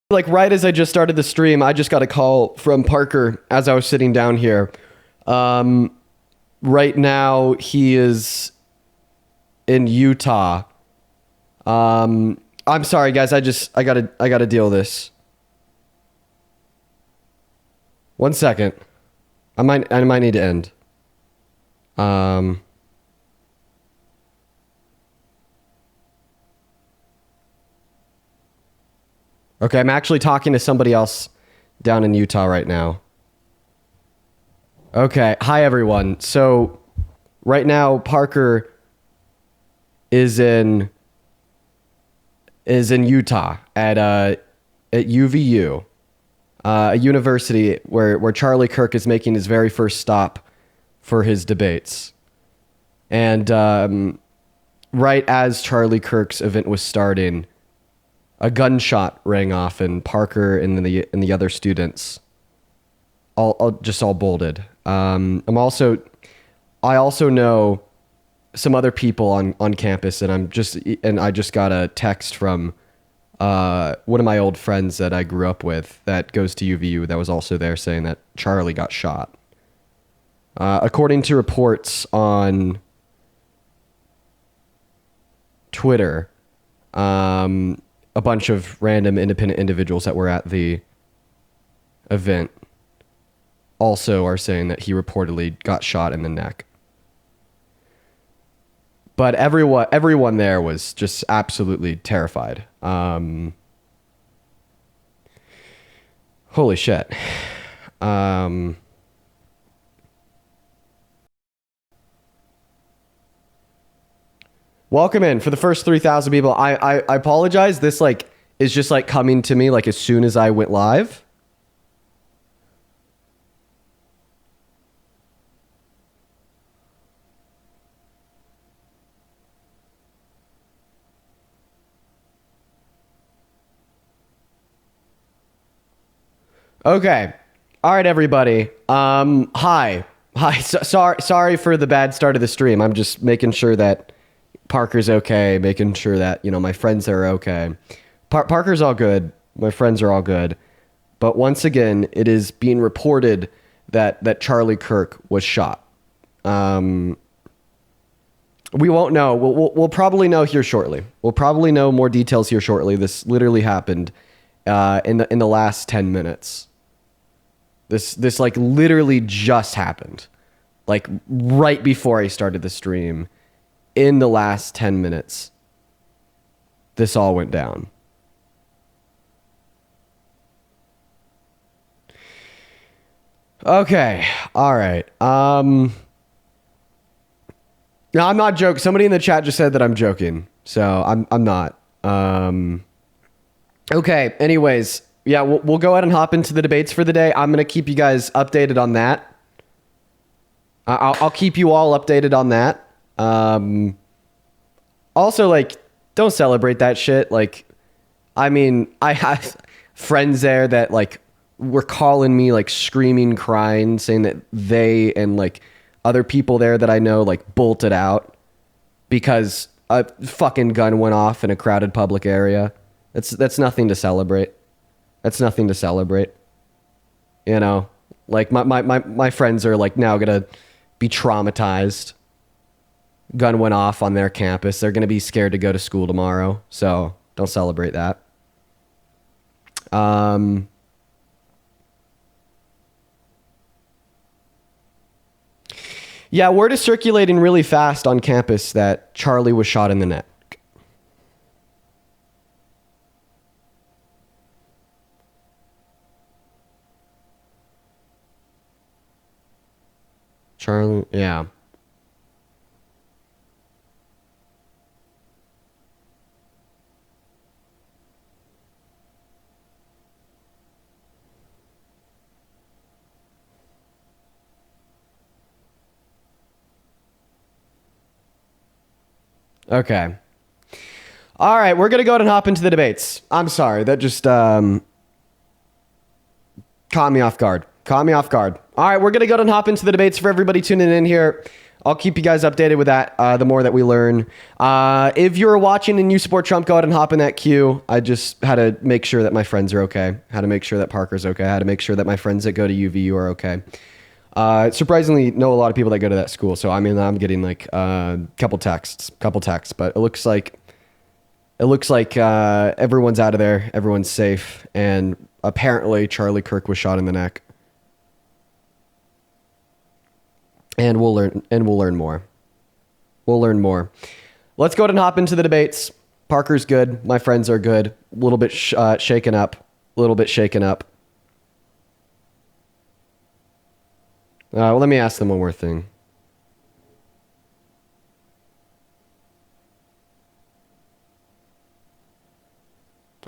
Like right as I just started the stream, I just got a call from Parker as I was sitting down here. Right now he is in Utah. I'm sorry guys, I gotta deal with this. 1 second. I might need to end. Okay, I'm actually talking to somebody else down in Utah right now. Okay, hi everyone. So right now Parker is in Utah at UVU, a university where Charlie Kirk is making his very first stop for his debates. And right as Charlie Kirk's event was starting, a gunshot rang off, and Parker and the other students all bolted. I also know some other people on campus, and I just got a text from one of my old friends that I grew up with that goes to UVU that was also there, saying that Charlie got shot. According to reports on Twitter, a bunch of random independent individuals that were at the event also are saying that he reportedly got shot in the neck. But everyone there was just absolutely terrified. Holy shit. Welcome in for the first 3,000 people. I apologize. This is just coming to me as soon as I went live. Okay. All right, everybody. Hi. Sorry for the bad start of the stream. I'm just making sure that Parker's okay, making sure that, my friends are okay. Parker's all good. My friends are all good. But once again, it is being reported that Charlie Kirk was shot. We won't know. We'll probably know here shortly. We'll probably know more details here shortly. This literally happened in the last 10 minutes. This literally just happened. Right before I started the stream. In the last 10 minutes, this all went down. Okay. All right. No, I'm not joking. Somebody in the chat just said that I'm joking. So I'm not. Okay. Anyways, yeah, we'll go ahead and hop into the debates for the day. I'm going to keep you guys updated on that. I'll keep you all updated on that. Also, don't celebrate that shit. I have friends there that were calling me screaming, crying, saying that they and other people there that I know bolted out because a fucking gun went off in a crowded public area. That's nothing to celebrate. That's nothing to celebrate. My friends are now gonna be traumatized. Gun went off on their campus. They're going to be scared to go to school tomorrow. So don't celebrate that. Yeah, word is circulating really fast on campus that Charlie was shot in the neck. Charlie, yeah. Okay. All right, we're going to go ahead and hop into the debates. I'm sorry, that just caught me off guard. All right, we're going to go ahead and hop into the debates for everybody tuning in here I'll keep you guys updated with that. The more that we learn. If you're watching and you support Trump, go ahead and hop in that queue. I just had to make sure that my friends are okay. Had to make sure that Parker's okay. Had to make sure that my friends that go to UVU are okay. Surprisingly, know a lot of people that go to that school. So I mean, I'm getting like a couple texts, but it looks like everyone's out of there. Everyone's safe, and apparently Charlie Kirk was shot in the neck. And we'll learn more. We'll learn more. Let's go ahead and hop into the debates. Parker's good. My friends are good. A little bit shaken up. Well, let me ask them one more thing.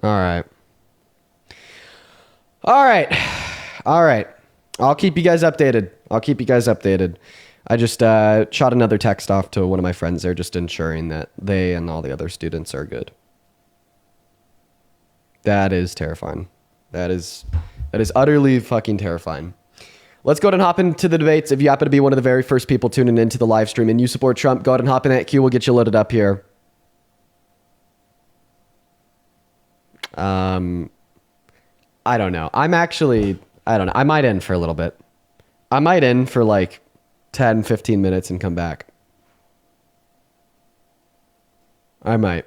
All right. I'll keep you guys updated. I just shot another text off to one of my friends there, just ensuring that they and all the other students are good. That is terrifying. That is utterly fucking terrifying. Let's go ahead and hop into the debates. If you happen to be one of the very first people tuning into the live stream and you support Trump, go ahead and hop in that queue. We'll get you loaded up here. I don't know. I might end for a little bit. I might end for like 10, 15 minutes and come back. I might.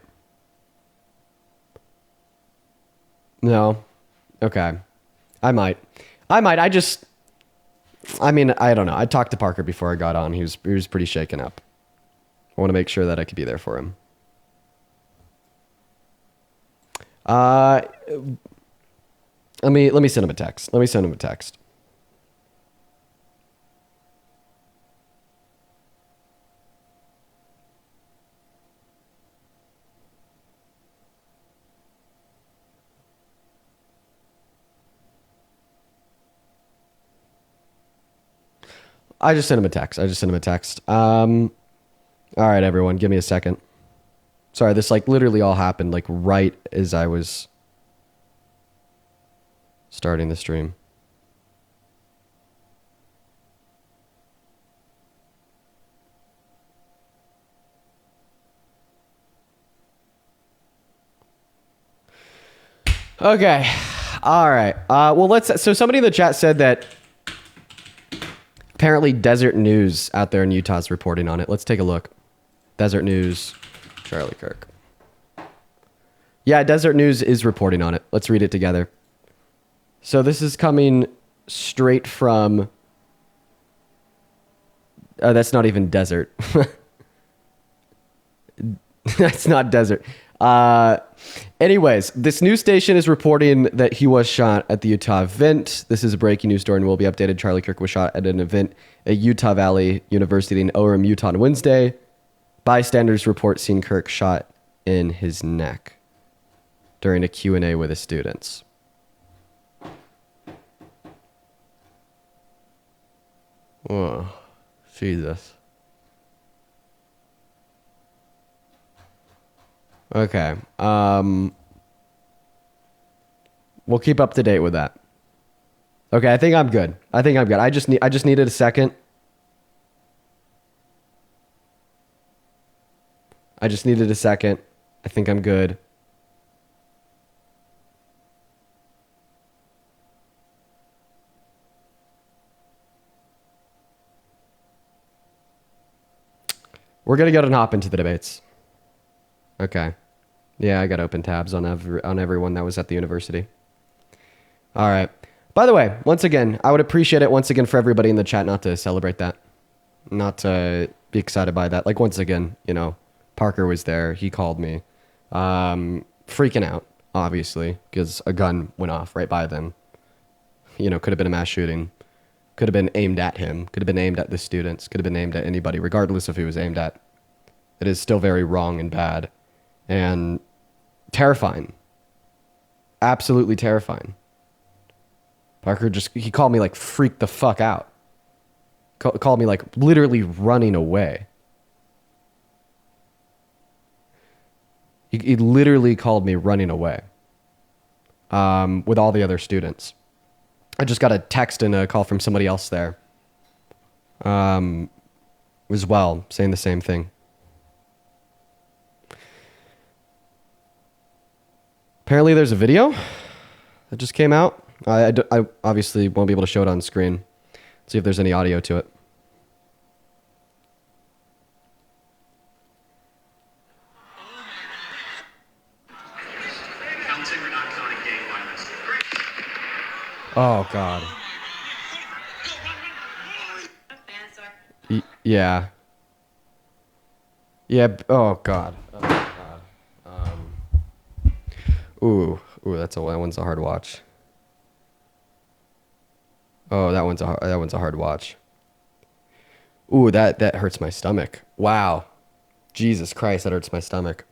No. Okay. I might. I don't know. I talked to Parker before I got on. He was pretty shaken up. I want to make sure that I could be there for him. Let me send him a text. I just sent him a text. All right, everyone, give me a second. Sorry, this like literally all happened like right as I was starting the stream. Okay. All right. So somebody in the chat said that apparently Desert News out there in Utah is reporting on it. Let's take a look. Desert News, Charlie Kirk. Yeah, Desert News is reporting on it. Let's read it together. So this is coming straight from... that's not even desert. That's not desert. Anyways, this news station is reporting that he was shot at the Utah event. This is a breaking news story and will be updated. Charlie Kirk was shot at an event at Utah Valley University in Orem, Utah on Wednesday. Bystanders report seeing Kirk shot in his neck during a Q&A with his students. Oh, Jesus. Okay. We'll keep up to date with that. Okay, I think I'm good. I just needed a second. I think I'm good. We're gonna go and hop into the debates. Okay. Yeah, I got open tabs on everyone that was at the university. All right. By the way, once again, I would appreciate it once again for everybody in the chat not to celebrate that. Not to be excited by that. Like, once again, you know, Parker was there. He called me. Freaking out, obviously, because a gun went off right by them. You know, could have been a mass shooting. Could have been aimed at him. Could have been aimed at the students. Could have been aimed at anybody, regardless of who it was aimed at. It is still very wrong and bad. And terrifying. Absolutely terrifying. Parker he called me like freak the fuck out. Called me like literally running away. He literally called me running away. With all the other students. I just got a text and a call from somebody else there. You as well, saying the same thing. Apparently there's a video that just came out. I obviously won't be able to show it on screen. See if there's any audio to it. Oh, God. Yeah. Yeah. Oh, God. Oh, God. Ooh, that one's a hard watch. Oh, that one's a hard watch. Ooh, that hurts my stomach. Wow. Jesus Christ, that hurts my stomach.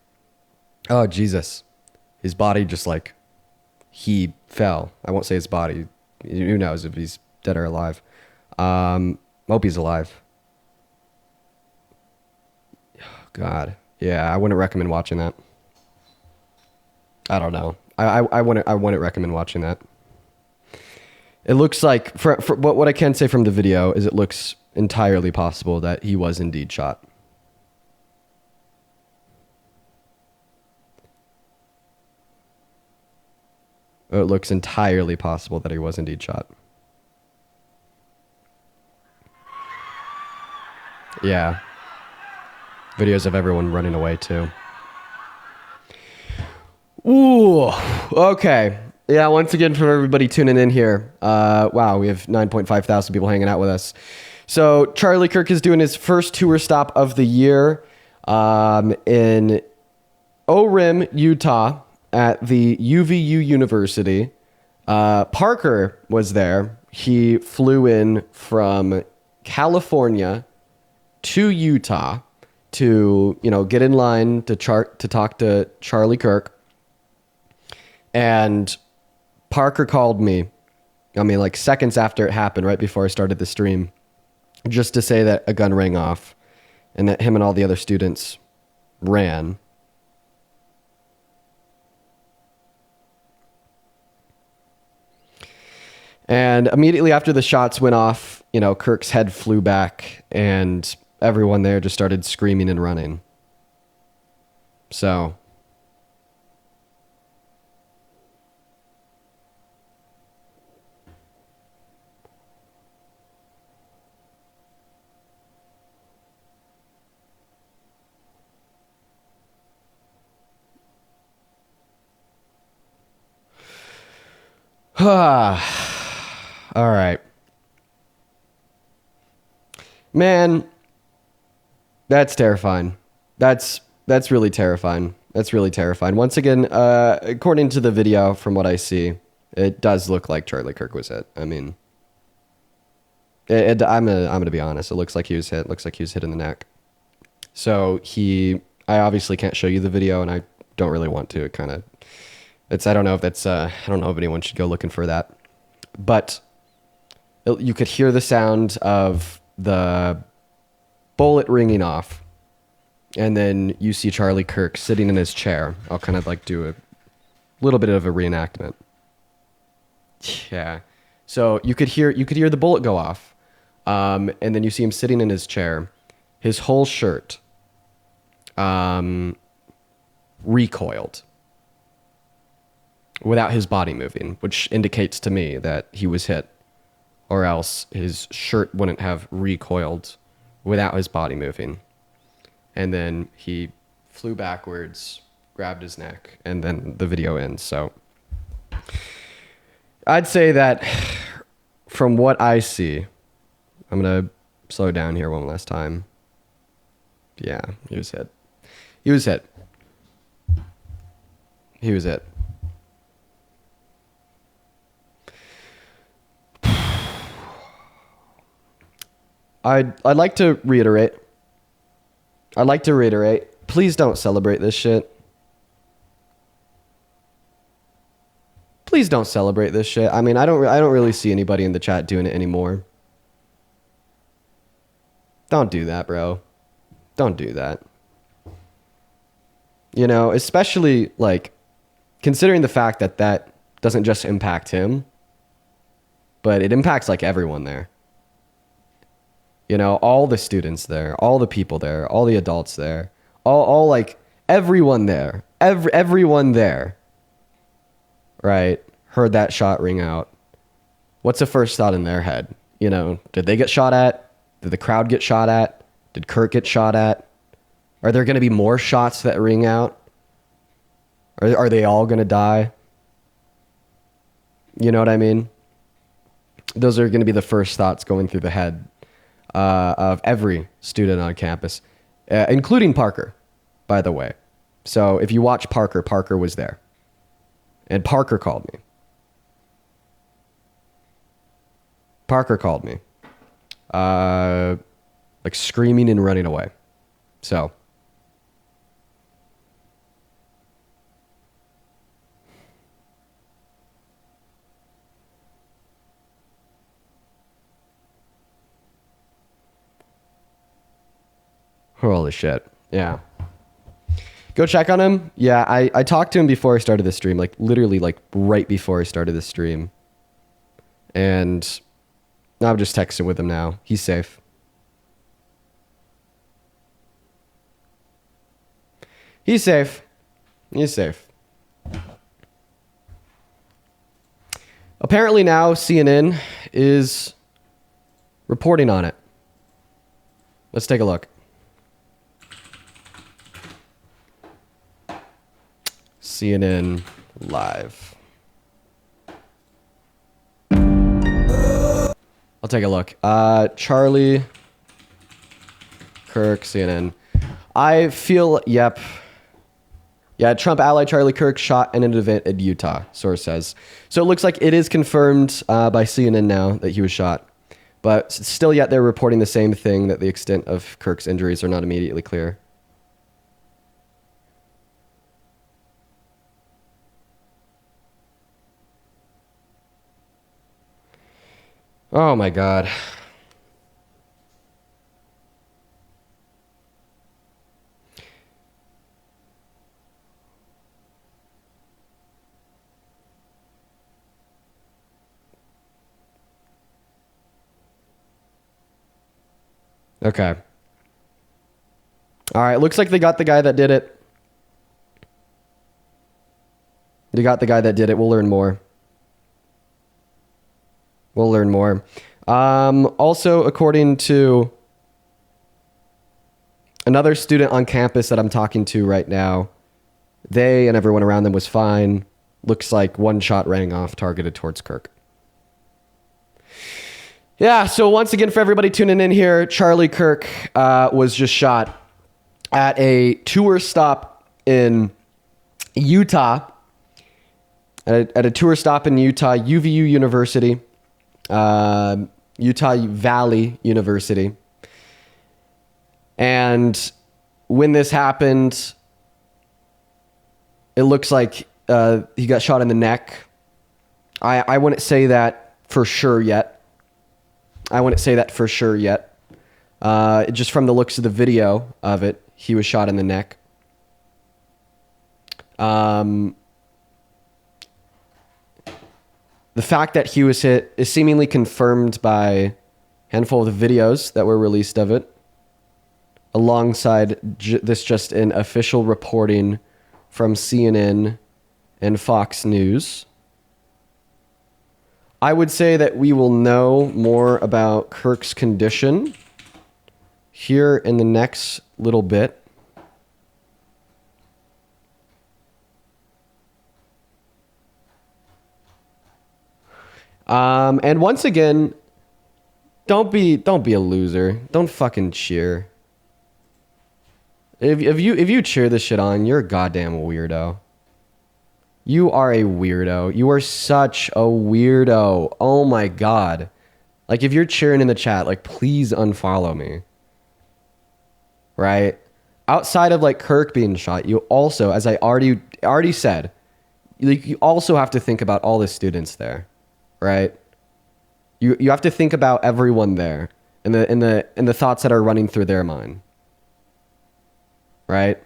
Oh, Jesus. His body just like, he fell. I won't say his body. Who knows if he's dead or alive. Hope he's alive. Oh, God. Yeah, I wouldn't recommend watching that. I don't know. I wouldn't recommend watching that. It looks like, for what I can say from the video is it looks entirely possible that he was indeed shot. It looks entirely possible that he was indeed shot. Yeah. Videos of everyone running away too. Ooh, okay. Yeah, once again, for everybody tuning in here. Wow, we have 9.5 thousand people hanging out with us. So Charlie Kirk is doing his first tour stop of the year in Orem, Utah, at the UVU University. Parker was there. He flew in from California to Utah to, get in line to talk to Charlie Kirk. And Parker called me, like seconds after it happened, right before I started the stream, just to say that a gun rang off and that him and all the other students ran. And immediately after the shots went off, Kirk's head flew back and everyone there just started screaming and running. So... all right. Man, that's terrifying. That's really terrifying. That's really terrifying. Once again, according to the video, from what I see, it does look like Charlie Kirk was hit. I mean, I'm gonna be honest. It looks like he was hit. It looks like he was hit in the neck. So I obviously can't show you the video, and I don't really want to. I don't know if anyone should go looking for that. But you could hear the sound of the bullet ringing off. And then you see Charlie Kirk sitting in his chair. I'll kind of like do a little bit of a reenactment. Yeah. So you could hear the bullet go off. And then you see him sitting in his chair. His whole shirt recoiled without his body moving, which indicates to me that he was hit, or else his shirt wouldn't have recoiled without his body moving. And then he flew backwards, grabbed his neck, and then the video ends. So I'd say that from what I see, I'm going to slow down here one last time. Yeah, he was hit. He was hit. He was hit. I'd like to reiterate. Please don't celebrate this shit. Please don't celebrate this shit. I mean, I don't really see anybody in the chat doing it anymore. Don't do that, bro. Don't do that. Especially like considering the fact that doesn't just impact him, but it impacts like everyone there. You know, all the students there, all the people there, all the adults there, all like everyone there, everyone there, right? Heard that shot ring out. What's the first thought in their head? You know, did they get shot at? Did the crowd get shot at? Did Kirk get shot at? Are there going to be more shots that ring out? Are they all going to die? You know what I mean? Those are going to be the first thoughts going through the head of every student on campus, including Parker, by the way. So if you watch Parker, Parker was there. And Parker called me. Parker called me. Like screaming and running away. So. Holy shit. Yeah. Go check on him. Yeah, I talked to him before I started the stream, like literally like right before I started the stream. And I'm just texting with him now. He's safe. He's safe. He's safe. Apparently now CNN is reporting on it. Let's take a look. CNN Live. I'll take a look. Charlie Kirk, CNN. I feel, yep. Yeah, Trump ally Charlie Kirk shot in an event in Utah, source says. So it looks like it is confirmed by CNN now that he was shot. But still yet they're reporting the same thing, that the extent of Kirk's injuries are not immediately clear. Oh my God. Okay. All right, looks like they got the guy that did it. They got the guy that did it. We'll learn more. We'll learn more. Also, according to another student on campus that I'm talking to right now, they and everyone around them was fine. Looks like one shot rang off targeted towards Kirk. Yeah, so once again, for everybody tuning in here, Charlie Kirk was just shot at a tour stop in Utah. At a tour stop in Utah, UVU University. Utah Valley University. And when this happened, it looks like he got shot in the neck. I wouldn't say that for sure yet. Just from the looks of the video of it, he was shot in the neck. The fact that he was hit is seemingly confirmed by a handful of the videos that were released of it, alongside this just in official reporting from CNN and Fox News. I would say that we will know more about Kirk's condition here in the next little bit. And once again, don't be a loser. Don't fucking cheer. If you cheer this shit on, you're a goddamn weirdo. You are a weirdo. You are such a weirdo. Oh my God. Like, if you're cheering in the chat, like, please unfollow me. Right? Outside of like Kirk being shot, you also, as I already said, you also have to think about all the students there. Right? You have to think about everyone there and the thoughts that are running through their mind. Right?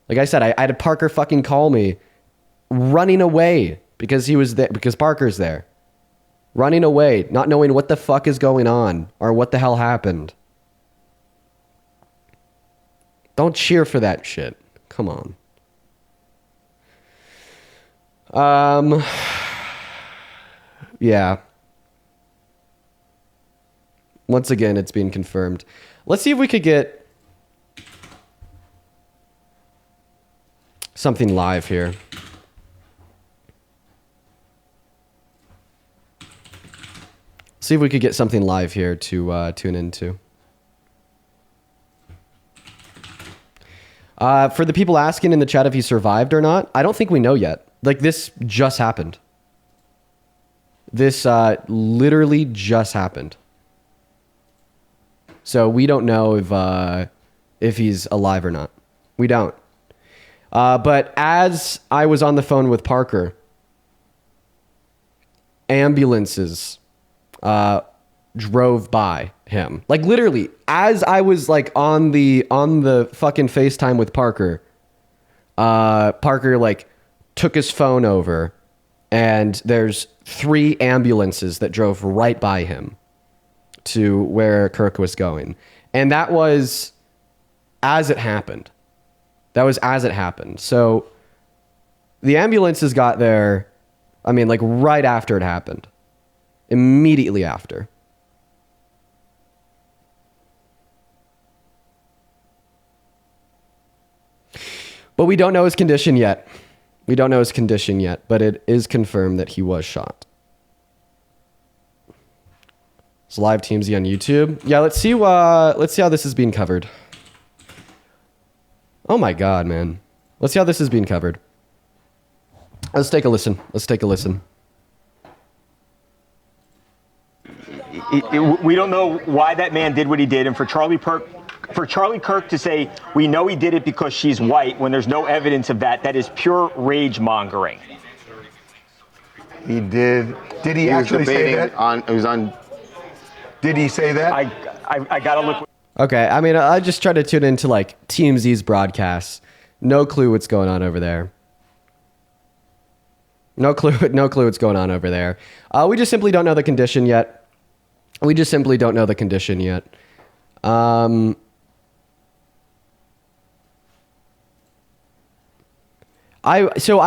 Like I said, I had Parker fucking call me running away because he was there, because Parker's there. running away, not knowing what the fuck is going on or what the hell happened. Don't cheer for that shit. Come on. Yeah. Once again, it's being confirmed. Let's see if we could get something live here. See if we could get something live here to tune into. For the people asking in the chat if he survived or not, I don't think we know yet. Like, this just happened. This literally just happened. So we don't know if he's alive or not. We don't. But as I was on the phone with Parker, ambulances drove by him. Like, literally, as I was like on the fucking FaceTime with Parker, Parker like took his phone over, and there's 3 ambulances that drove right by him to where Kirk was going. And that was as it happened. That was as it happened. So the ambulances got there, I mean, like right after it happened. Immediately after. But we don't know his condition yet. We don't know his condition yet, but it is confirmed that he was shot. It's live TMZ on YouTube. Yeah, let's see how this is being covered. Oh my god, man. Let's see how this is being covered. Let's take a listen. Let's take a listen. We don't know why that man did what he did, and for Charlie Kirk to say we know he did it because she's white when there's no evidence of that, that is pure rage mongering. He did. Did he actually say that? It was on. Did he say that? I gotta look. Okay, I mean, I just tried to tune into like TMZ's broadcasts. No clue what's going on over there. No clue what's going on over there. We just simply don't know the condition yet. We just simply don't know the condition yet. I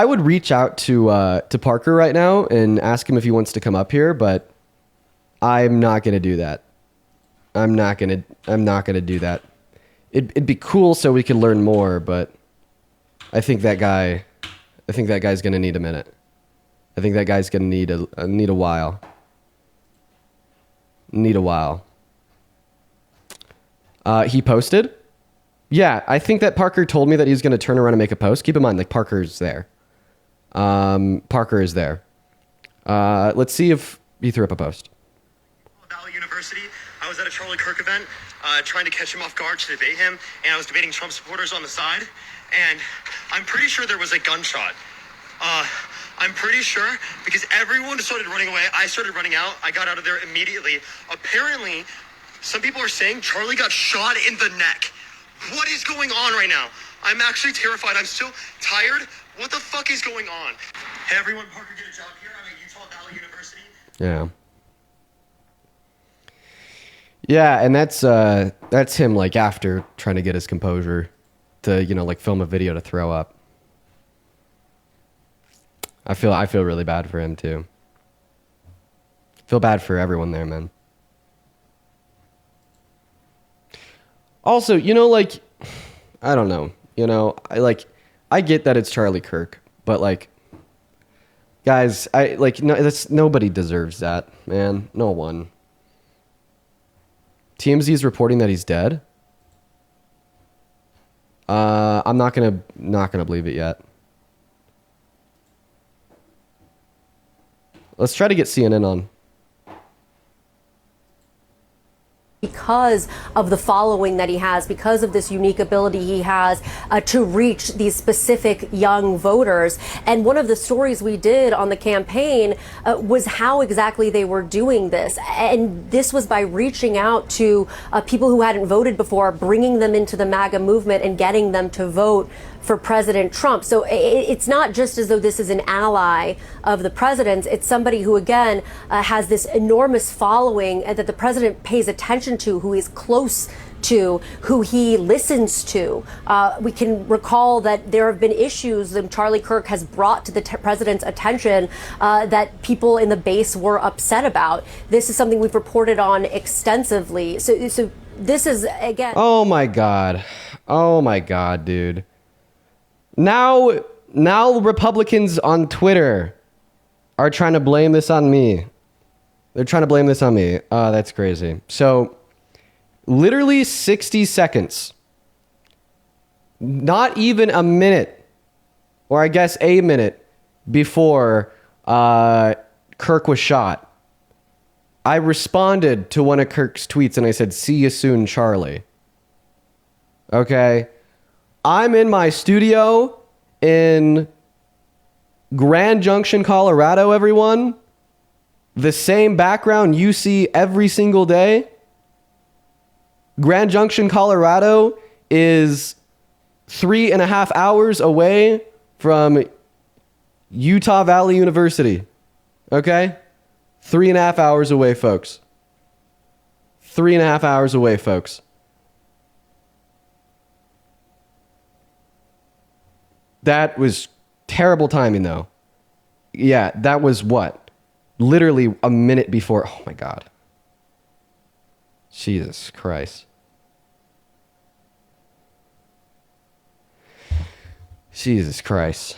would reach out to Parker right now and ask him if he wants to come up here, but I'm not gonna do that. I'm not gonna do that. It'd be cool so we could learn more, but I think that guy's gonna need a minute. I think that guy's gonna need a while. Need a while. He posted? Yeah, I think that Parker told me that he's going to turn around and make a post. Keep in mind, like, Parker's there. Parker is there. Let's see if he threw up a post. Valley University. I was at a Charlie Kirk event trying to catch him off guard to debate him, and I was debating Trump supporters on the side, and I'm pretty sure there was a gunshot. I'm pretty sure because everyone started running away. I started running out. I got out of there immediately. Apparently, some people are saying Charlie got shot in the neck. What is going on right now? I'm actually terrified. I'm still tired. What the fuck is going on? Hey everyone, Parker get a job here. I'm at Utah Valley University. Yeah. Yeah, and that's him like after trying to get his composure to, you know, like film a video to throw up. I feel really bad for him too. Feel bad for everyone there, man. Also, you know, like, I don't know, you know, I get that it's Charlie Kirk, but like, guys, nobody deserves that, man. No one. TMZ is reporting that he's dead. I'm not gonna believe it yet. Let's try to get CNN on. Because of the following that he has, because of this unique ability he has to reach these specific young voters. And one of the stories we did on the campaign was how exactly they were doing this. And this was by reaching out to people who hadn't voted before, bringing them into the MAGA movement and getting them to vote for President Trump. So it's not just as though this is an ally of the president's. It's somebody who, again, has this enormous following that the president pays attention to, who is close to, who he listens to. We can recall that there have been issues that Charlie Kirk has brought to the president's attention that people in the base were upset about. This is something we've reported on extensively. So this is, again... Oh my God, dude. Now Republicans on Twitter are trying to blame this on me. They're trying to blame this on me. That's crazy. So literally 60 seconds, not even a minute, or I guess a minute before Kirk was shot, I responded to one of Kirk's tweets and I said, "See you soon, Charlie." Okay? I'm in my studio in Grand Junction, Colorado, everyone. The same background you see every single day. Grand Junction, Colorado is 3.5 hours away from Utah Valley University. Okay? 3.5 hours away, folks. 3.5 hours away, folks. That was terrible timing, though. Yeah, that was what? Literally a minute before. Oh, my God. Jesus Christ. Jesus Christ.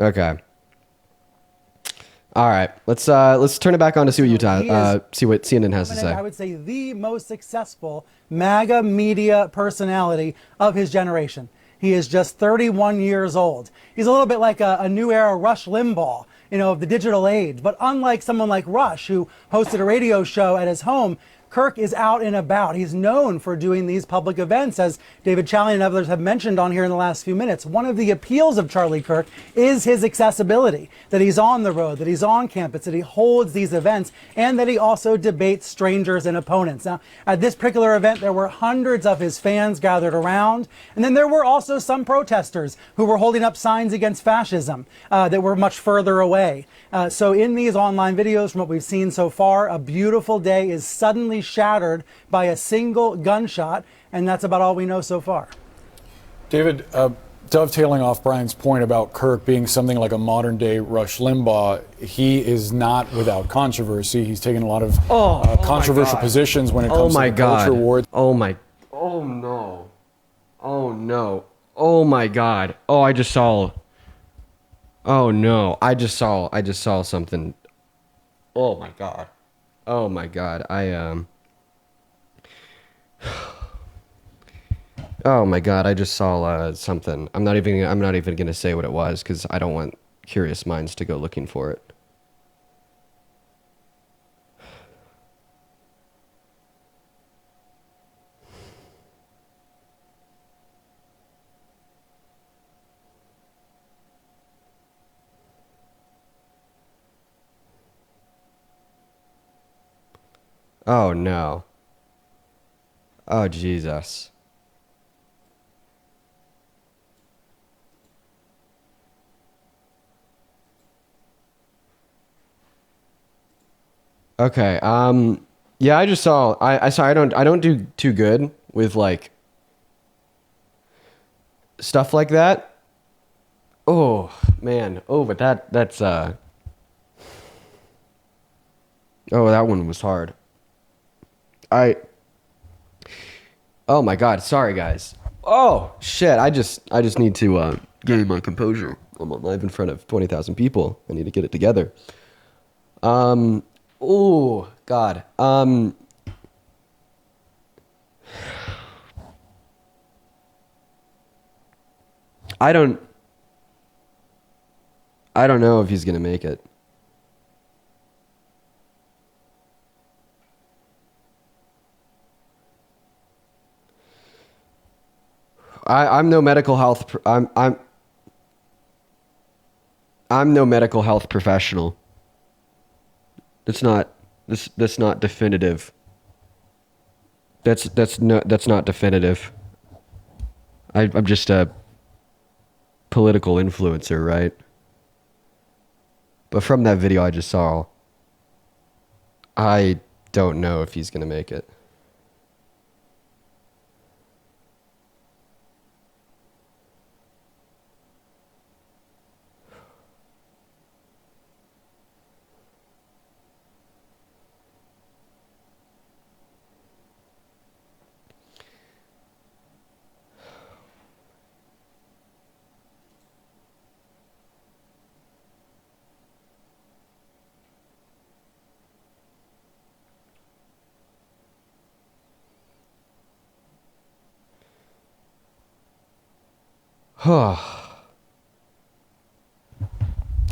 Okay. All right. Let's turn it back on to see what see what CNN has to say. I would say the most successful MAGA media personality of his generation. He is just 31 years old. He's a little bit like a new era Rush Limbaugh, of the digital age. But unlike someone like Rush, who hosted a radio show at his home, Kirk is out and about. He's known for doing these public events, as David Chalian and others have mentioned on here in the last few minutes. One of the appeals of Charlie Kirk is his accessibility, that he's on the road, that he's on campus, that he holds these events, and that he also debates strangers and opponents. Now, at this particular event, there were hundreds of his fans gathered around, and then there were also some protesters who were holding up signs against fascism that were much further away. So in these online videos, from what we've seen so far, a beautiful day is suddenly shattered by a single gunshot, and that's about all we know so far. David, dovetailing off Brian's point about Kirk being something like a modern-day Rush Limbaugh, he is not without controversy. He's taken a lot of controversial positions when it comes to the culture wars. Oh no. Oh my God. Oh, I just saw. Oh no. I just saw something. Oh my God. Oh my God. Oh my God, I just saw something. I'm not even gonna say what it was because I don't want curious minds to go looking for it. Oh no. Oh Jesus. Okay. Yeah, I just saw. I saw. I don't do too good with like stuff like that. Oh man. Oh, but that's. Oh, that one was hard. Oh my God. Sorry, guys. Oh shit. I just need to gain my composure. I'm live in front of 20,000 people. I need to get it together. Oh God. I don't know if he's gonna make it. I'm no medical health. I'm no medical health professional. That's not definitive. That's not definitive. I'm just a political influencer, right? But from that video I just saw, I don't know if he's gonna make it.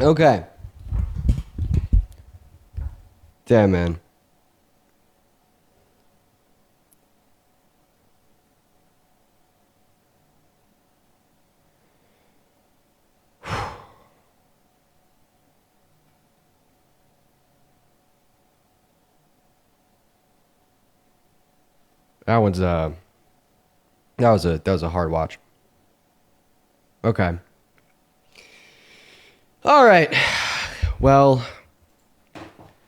Okay. Damn, man. That was a hard watch. Okay. All right. Well,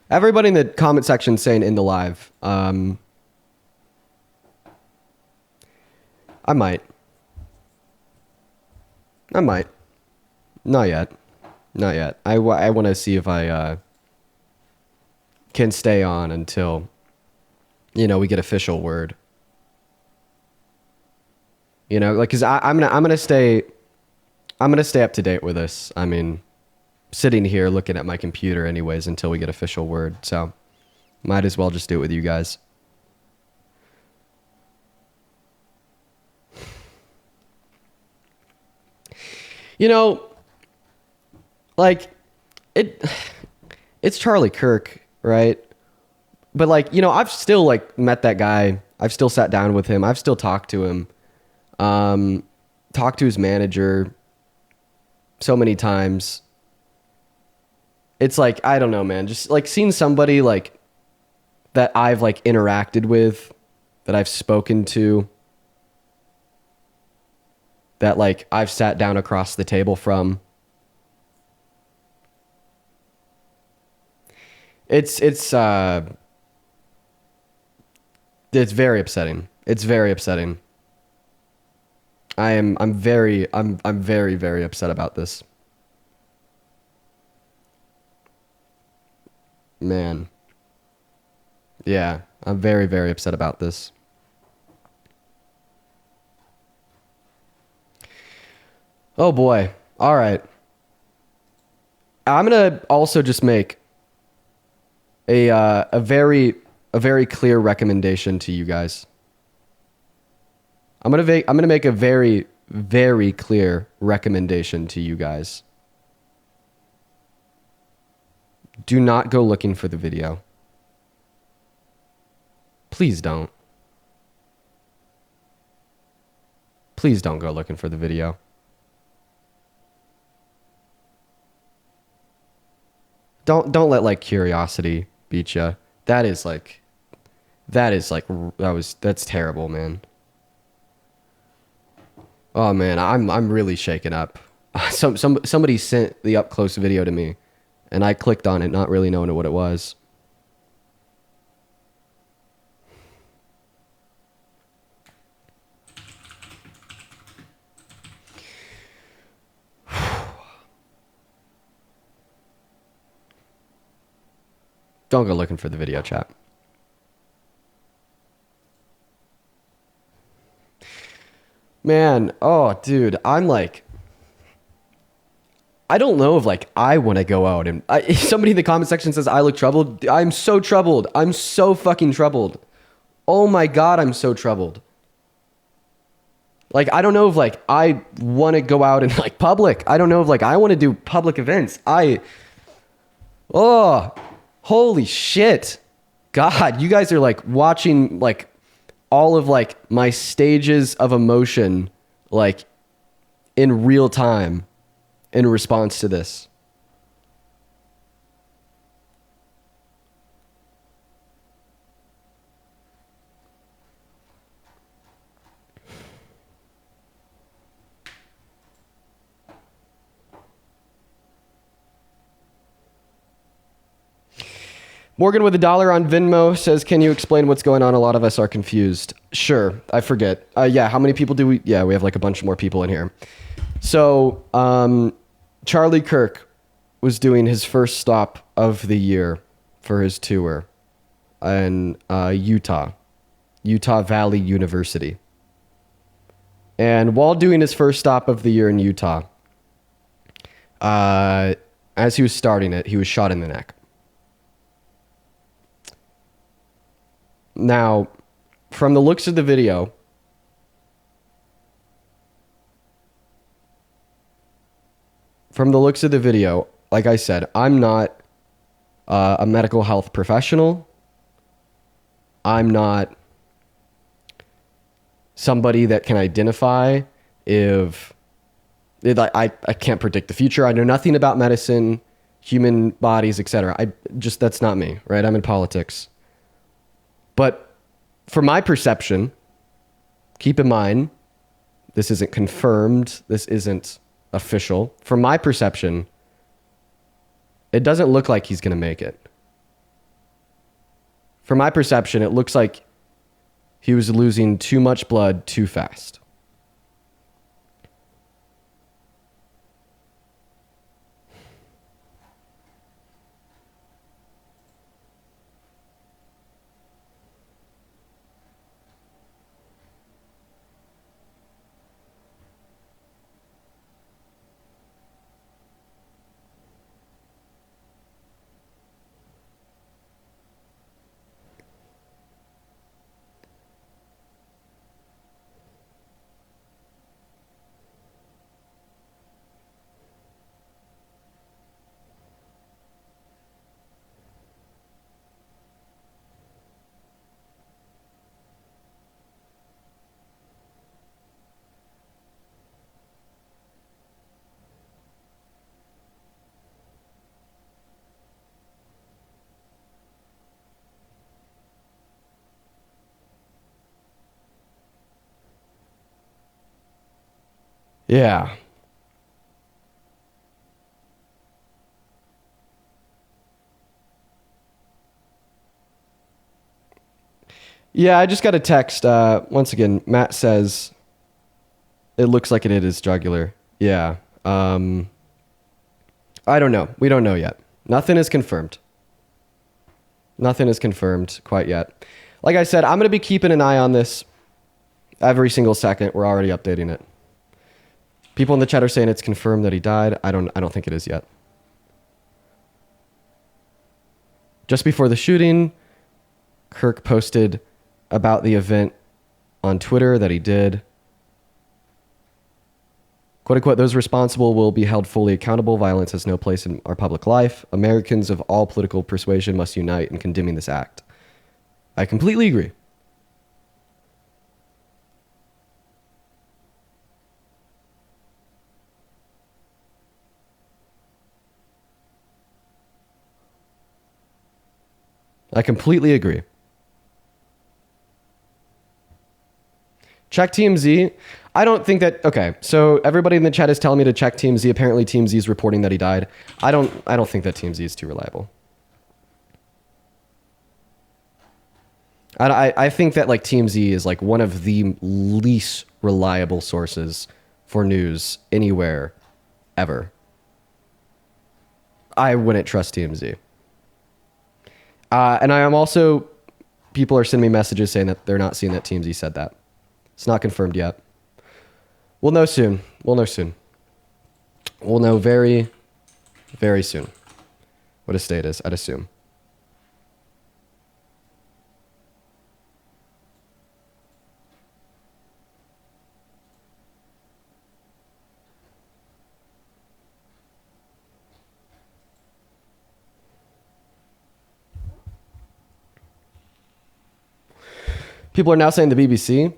everybody in the comment section saying in the live. I might. Not yet. I want to see if I can stay on until, you know, we get official word. You know, like, cause I'm gonna stay up to date with this. I mean, sitting here looking at my computer anyways until we get official word. So might as well just do it with you guys. You know, like it's Charlie Kirk, right? But like, you know, I've still like met that guy. I've still sat down with him. I've still talked to him. Talked to his manager so many times. It's like, I don't know, man, just like seeing somebody like that I've like interacted with, that I've spoken to, that like I've sat down across the table from. It's very upsetting. It's very upsetting. I'm very upset about this. Man. Yeah, I'm very upset about this. Oh boy. All right. I'm going to also just make a very clear recommendation to you guys. I'm gonna make a very clear recommendation to you guys. Do not go looking for the video. Please don't. Please don't go looking for the video. Don't let like curiosity beat you. That's terrible, man. Oh man, I'm really shaken up. Somebody sent the up close video to me, and I clicked on it, not really knowing what it was. Don't go looking for the video, chat. Man, oh, dude, I'm like, I don't know if like I want to go out and if somebody in the comment section says I look troubled. I'm so troubled. I'm so fucking troubled. Oh my God, I'm so troubled. Like, I don't know if like I want to go out in like public. I don't know if like I want to do public events. Oh, holy shit. God, you guys are like watching like all of like my stages of emotion like in real time in response to this. Morgan with $1 on Venmo says, can you explain what's going on? A lot of us are confused. Sure. I forget. Yeah. How many people do we? Yeah, we have like a bunch more people in here. So Charlie Kirk was doing his first stop of the year for his tour in Utah Valley University. And while doing his first stop of the year in Utah, as he was starting it, he was shot in the neck. Now, from the looks of the video, like I said, I'm not a medical health professional. I'm not somebody that can identify if I can't predict the future. I know nothing about medicine, human bodies, etc. That's not me, right? I'm in politics. But from my perception, keep in mind, this isn't confirmed, this isn't official. From my perception, it doesn't look like he's going to make it. From my perception, it looks like he was losing too much blood too fast. Yeah. Yeah, I just got a text. Once again, Matt says it looks like it hit his jugular. Yeah. I don't know. We don't know yet. Nothing is confirmed. Nothing is confirmed quite yet. Like I said, I'm going to be keeping an eye on this every single second. We're already updating it. People in the chat are saying it's confirmed that he died. I don't think it is yet. Just before the shooting, Kirk posted about the event on Twitter that he did. Quote unquote, those responsible will be held fully accountable. Violence has no place in our public life. Americans of all political persuasion must unite in condemning this act. I completely agree. I completely agree. Check TMZ. I don't think that... Okay, so everybody in the chat is telling me to check TMZ. Apparently TMZ is reporting that he died. I don't think that TMZ is too reliable. I think that like TMZ is like one of the least reliable sources for news anywhere ever. I wouldn't trust TMZ. And I am also, people are sending me messages saying that they're not seeing that TMZ said that. It's not confirmed yet. We'll know soon. We'll know soon. We'll know very, very soon what his state is, I'd assume. People are now saying the BBC.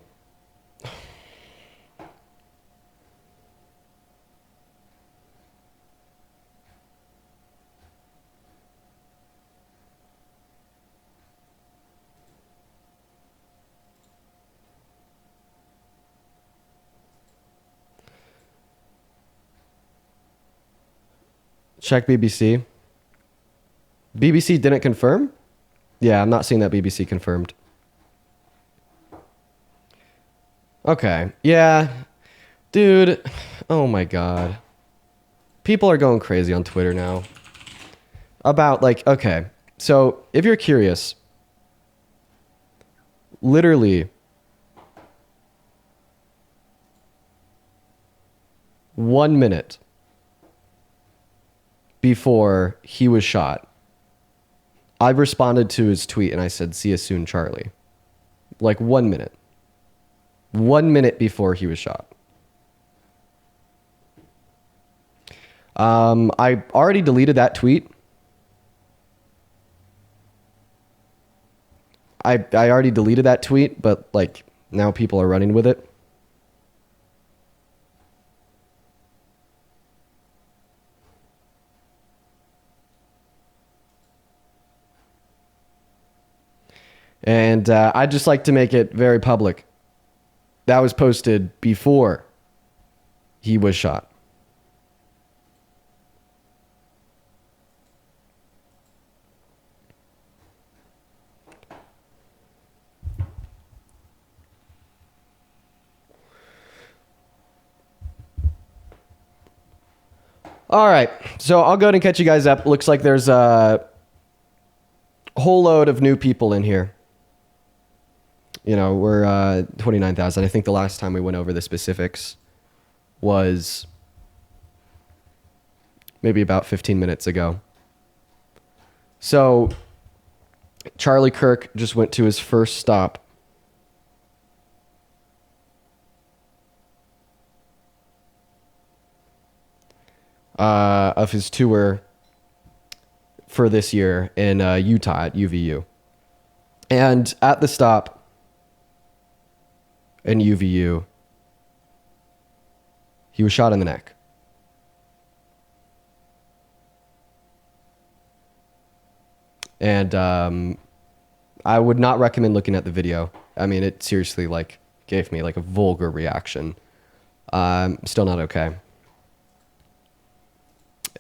Check BBC. BBC didn't confirm? Yeah, I'm not seeing that BBC confirmed. Okay. Yeah. Dude. Oh my God. People are going crazy on Twitter now. About like, okay. So if you're curious, literally 1 minute before he was shot, I responded to his tweet and I said, "See you soon, Charlie." Like 1 minute. 1 minute before he was shot. I already deleted that tweet. I already deleted that tweet, but like now people are running with it. And I'd just like to make it very public. That was posted before he was shot. All right, so I'll go ahead and catch you guys up. Looks like there's a whole load of new people in here. You know, we're 29,000. I think the last time we went over the specifics was maybe about 15 minutes ago. So Charlie Kirk just went to his first stop. Of his tour for this year in Utah at UVU. And at the stop in UVU, he was shot in the neck. And I would not recommend looking at the video. I mean, it seriously like gave me like a vulgar reaction. Still not okay.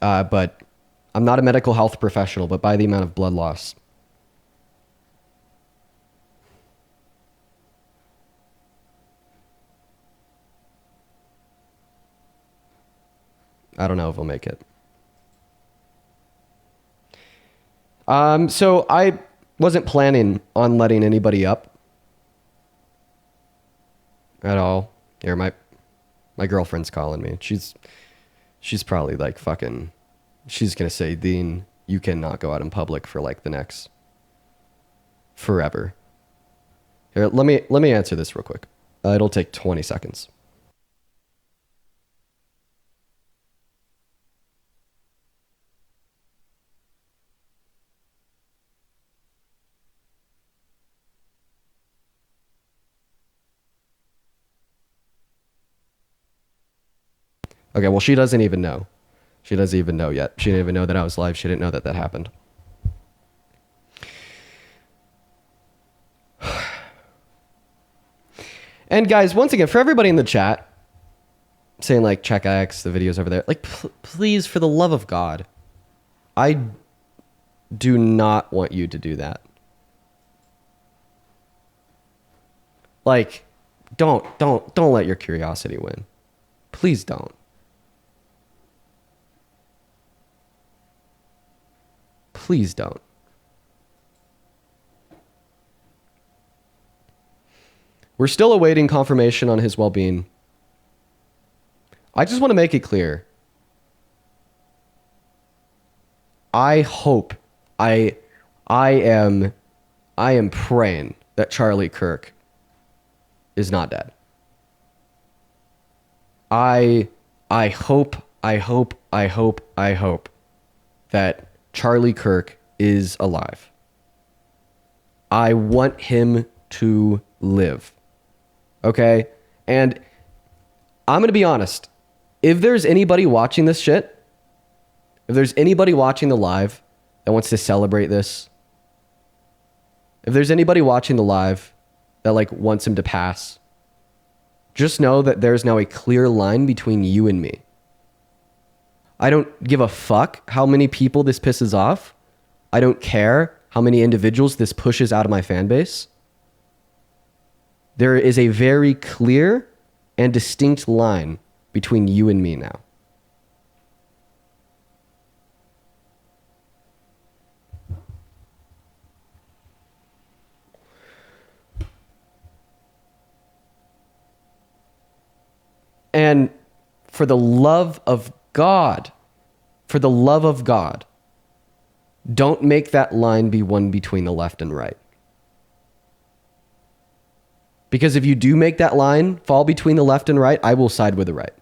But I'm not a medical health professional, but by the amount of blood loss, I don't know if he'll make it. So I wasn't planning on letting anybody up at all. Here, my girlfriend's calling me. She's probably like fucking, she's going to say, "Dean, you cannot go out in public for like the next forever." Here, let me answer this real quick. It'll take 20 seconds. Okay, well, she doesn't even know. She doesn't even know yet. She didn't even know that I was live. She didn't know that that happened. And guys, once again, for everybody in the chat saying like, check X, the video's over there. Like, please, for the love of God, I do not want you to do that. Like, don't let your curiosity win. Please don't. Please don't. We're still awaiting confirmation on his well-being. I just want to make it clear. I hope, I am praying that Charlie Kirk is not dead. I hope that Charlie Kirk is alive. I want him to live. Okay? And I'm going to be honest. If there's anybody watching this shit, if there's anybody watching the live that wants to celebrate this, if there's anybody watching the live that like wants him to pass, just know that there's now a clear line between you and me. I don't give a fuck how many people this pisses off. I don't care how many individuals this pushes out of my fan base, there is a very clear and distinct line between you and me now. And for the love of God, don't make that line be one between the left and right. Because if you do make that line fall between the left and right, I will side with the right.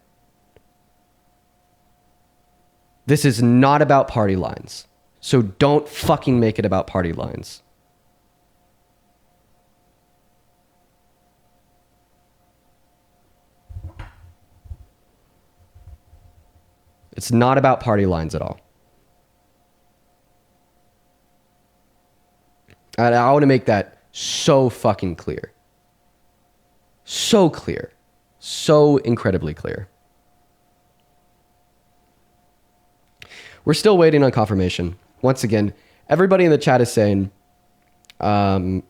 This is not about party lines. So don't fucking make it about party lines. It's not about party lines at all. And I want to make that so fucking clear. So clear. So incredibly clear. We're still waiting on confirmation. Once again, everybody in the chat is saying, in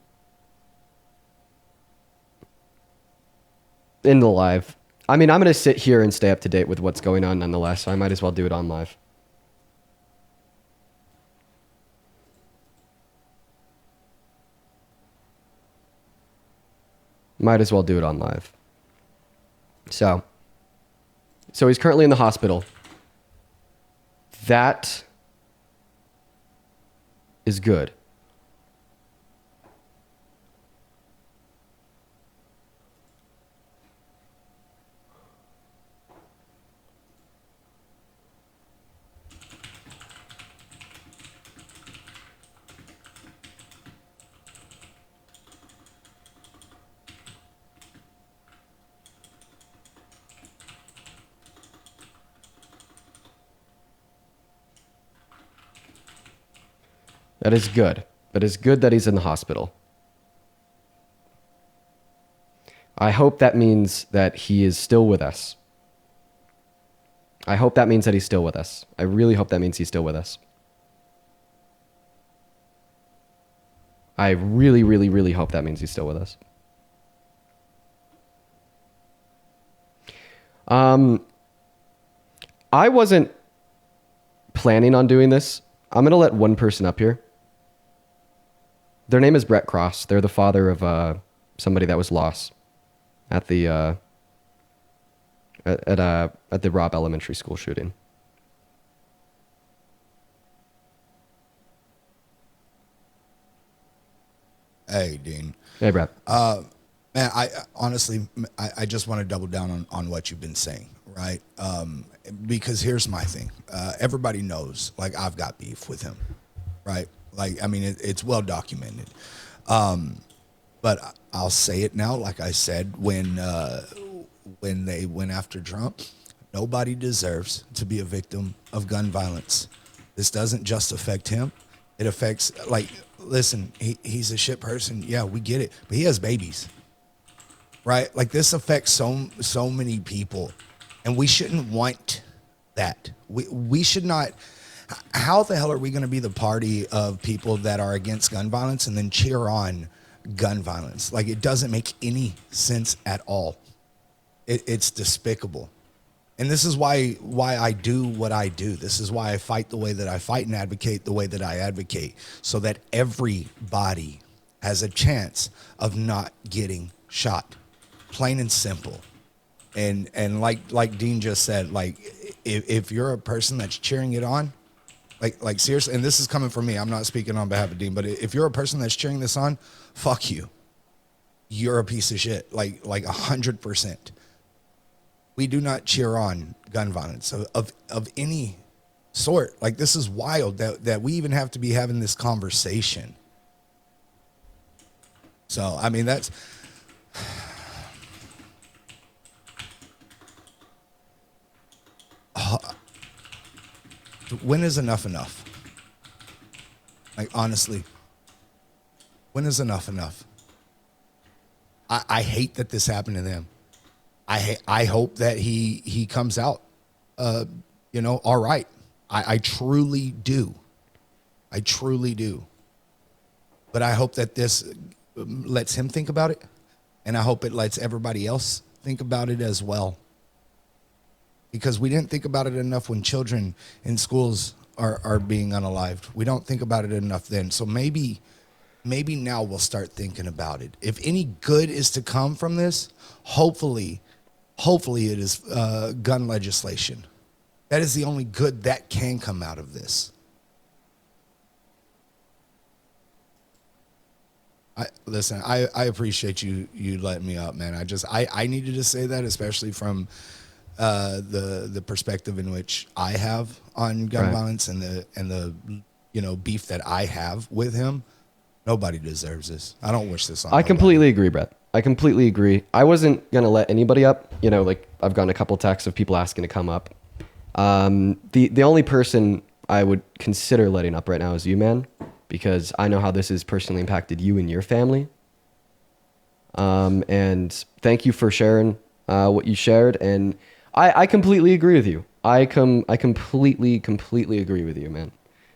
the live, I mean, I'm going to sit here and stay up to date with what's going on nonetheless, so I might as well do it on live. Might as well do it on live. So he's currently in the hospital. That is good. That is good. That is good that he's in the hospital. I hope that means that he is still with us. I hope that means that he's still with us. I really hope that means he's still with us. I really, really, really hope that means he's still with us. I wasn't planning on doing this. I'm going to let one person up here. Their name is Brett Cross. They're the father of somebody that was lost at the at the Robb Elementary School shooting. Hey, Dean. Hey, Brett. Man, I honestly, I just want to double down on what you've been saying, right? Because here's my thing. Everybody knows, like, I've got beef with him, right? Like, I mean, it's well documented. But I'll say it now, like I said, when they went after Trump, nobody deserves to be a victim of gun violence. This doesn't just affect him. It affects, like, listen, he's a shit person. Yeah, we get it. But he has babies, right? Like, this affects so many people. And we shouldn't want that. We should not. How the hell are we going to be the party of people that are against gun violence and then cheer on gun violence? Like, it doesn't make any sense at all. It's despicable. And this is why I do what I do. This is why I fight the way that I fight and advocate the way that I advocate, so that everybody has a chance of not getting shot. Plain and simple. And like Dean just said, like, if you're a person that's cheering it on, like seriously, and this is coming from me, I'm not speaking on behalf of Dean, but if you're a person that's cheering this on, fuck you. You're a piece of shit, like 100%. We do not cheer on gun violence of any sort. Like, this is wild that we even have to be having this conversation. So, I mean, that's... When is enough enough? Like, honestly, when is enough enough? I hate that this happened to them. I hope that he comes out, all right. I truly do. I truly do. But I hope that this lets him think about it, and I hope it lets everybody else think about it as well. Because we didn't think about it enough when children in schools are being unalived. We don't think about it enough then. So maybe now we'll start thinking about it. If any good is to come from this, hopefully it is gun legislation. That is the only good that can come out of this. I appreciate you letting me up, man. I needed to say that, especially from the perspective in which I have on gun violence and the beef that I have with him. Nobody deserves this. I don't wish this on nobody. Completely agree, Brett. I completely agree. I wasn't gonna let anybody up. Like I've gotten a couple texts of people asking to come up. The only person I would consider letting up right now is you, man, because I know how this has personally impacted you and your family. And thank you for sharing what you shared. And I completely agree with you. I completely agree with you, man.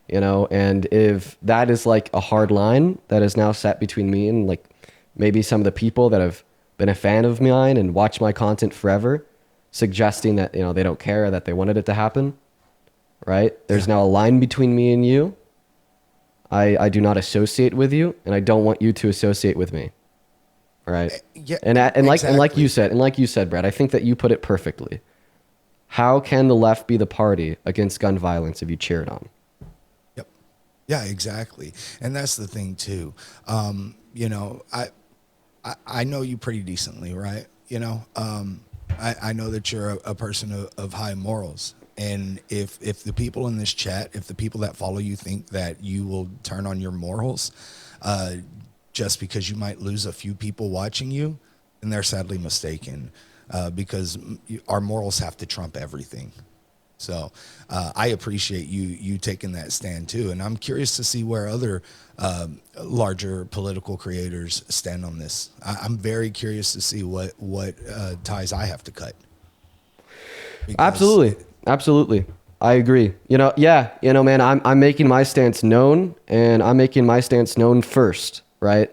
And if that is like a hard line that is now set between me and like maybe some of the people that have been a fan of mine and watched my content forever, suggesting that, they don't care, that they wanted it to happen, right? There's now a line between me and you. I do not associate with you, and I don't want you to associate with me. Right. Yeah. Like you said, Brad, I think that you put it perfectly. How can the left be the party against gun violence if you cheer it on? Yep. Yeah, exactly. And that's the thing too. I know you pretty decently, right? I know that you're a person of high morals. And if the people in this chat, if the people that follow you think that you will turn on your morals, just because you might lose a few people watching you, and they're sadly mistaken, because our morals have to trump everything. So I appreciate you taking that stand too, and I'm curious to see where other larger political creators stand on this. I'm very curious to see what ties I have to cut. Absolutely. I agree. Man, I'm making my stance known, and I'm making my stance known first, right?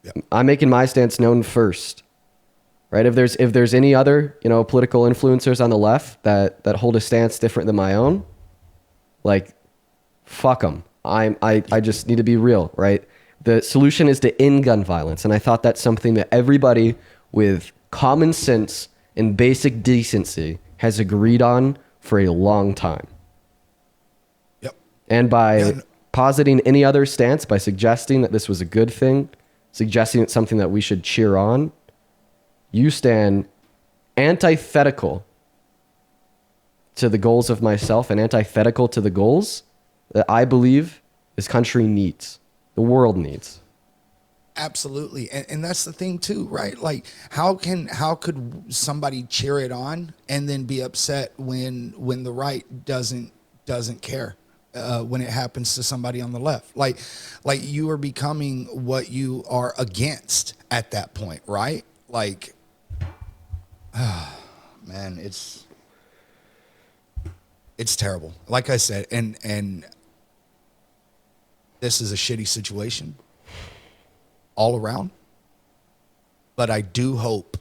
Yep. I'm making my stance known first, right? If there's any other, political influencers on the left that hold a stance different than my own, like, fuck them. I just need to be real, right? The solution is to end gun violence, and I thought that's something that everybody with common sense and basic decency has agreed on for a long time. Yep. And by positing any other stance, by suggesting that this was a good thing, suggesting it's something that we should cheer on, you stand antithetical to the goals of myself and antithetical to the goals that I believe this country needs, the world needs. Absolutely. And that's the thing too, right? Like how could somebody cheer it on and then be upset when the right doesn't care when it happens to somebody on the left? Like you are becoming what you are against at that point, right? Like, man, it's terrible. Like I said, and this is a shitty situation all around, but I do hope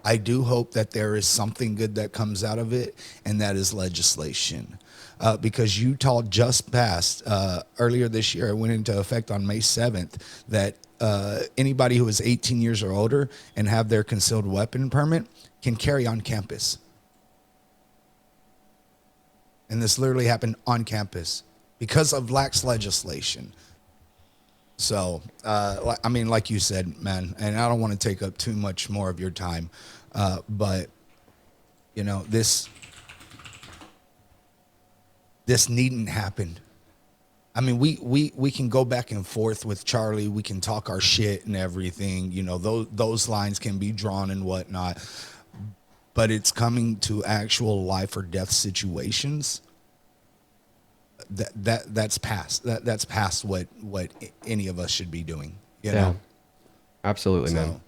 that there is something good that comes out of it, and that is legislation, because Utah just passed earlier this year. It went into effect on May 7th that anybody who is 18 years or older and have their concealed weapon permit can carry on campus. And this literally happened on campus because of lax legislation. So, like you said, man, and I don't want to take up too much more of your time, but, this needn't happen. I mean, we can go back and forth with Charlie. We can talk our shit and everything. Those lines can be drawn and whatnot. But it's coming to actual life or death situations. That's past what any of us should be doing. Yeah, absolutely, man.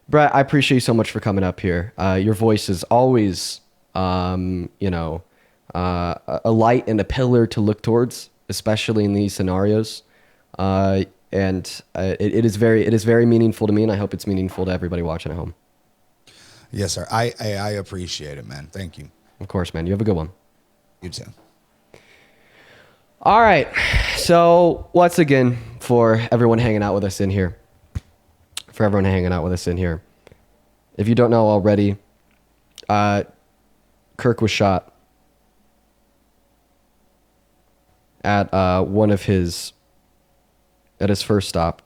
Brett, I appreciate you so much for coming up here. Your voice is always, a light and a pillar to look towards, especially in these scenarios. And it is very meaningful to me, and I hope it's meaningful to everybody watching at home. Yes, sir. I appreciate it, man. Thank you. Of course, man. You have a good one. You too. All right. So once again, for everyone hanging out with us in here, if you don't know already, Kirk was shot at his first stop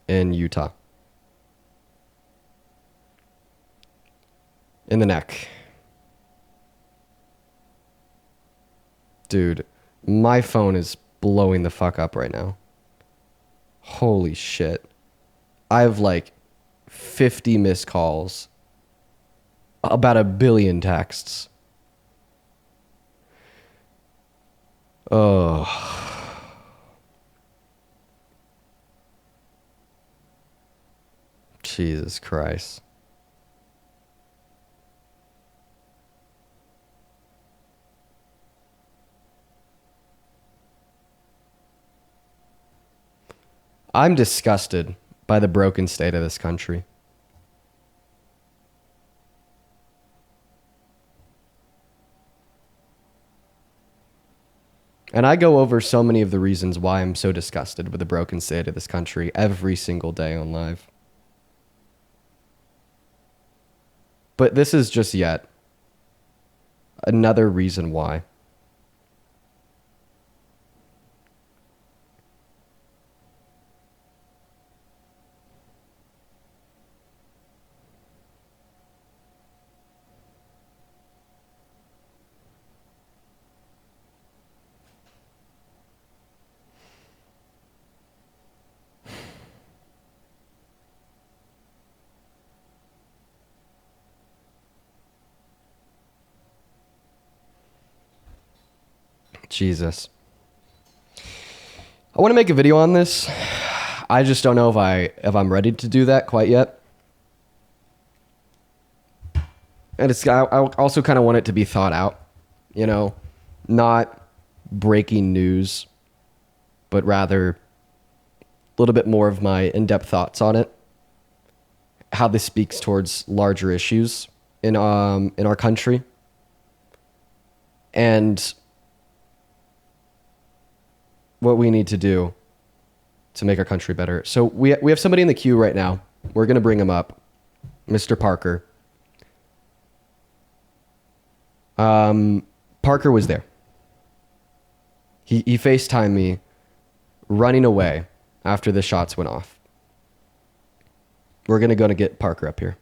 in Utah. In the neck. Dude, my phone is blowing the fuck up right now. Holy shit. I have like 50 missed calls. About 1 billion texts. Oh. Jesus Christ. I'm disgusted by the broken state of this country. And I go over so many of the reasons why I'm so disgusted with the broken state of this country every single day on live. But this is just yet another reason why. Jesus. I want to make a video on this. I just don't know if I'm ready to do that quite yet. And I also kind of want it to be thought out, you know, not breaking news, but rather a little bit more of my in-depth thoughts on it. How this speaks towards larger issues in our country. And what we need to do to make our country better. So we have somebody in the queue right now. We're going to bring him up. Mr. Parker. Parker was there. He FaceTimed me running away after the shots went off. We're going to go to get Parker up here.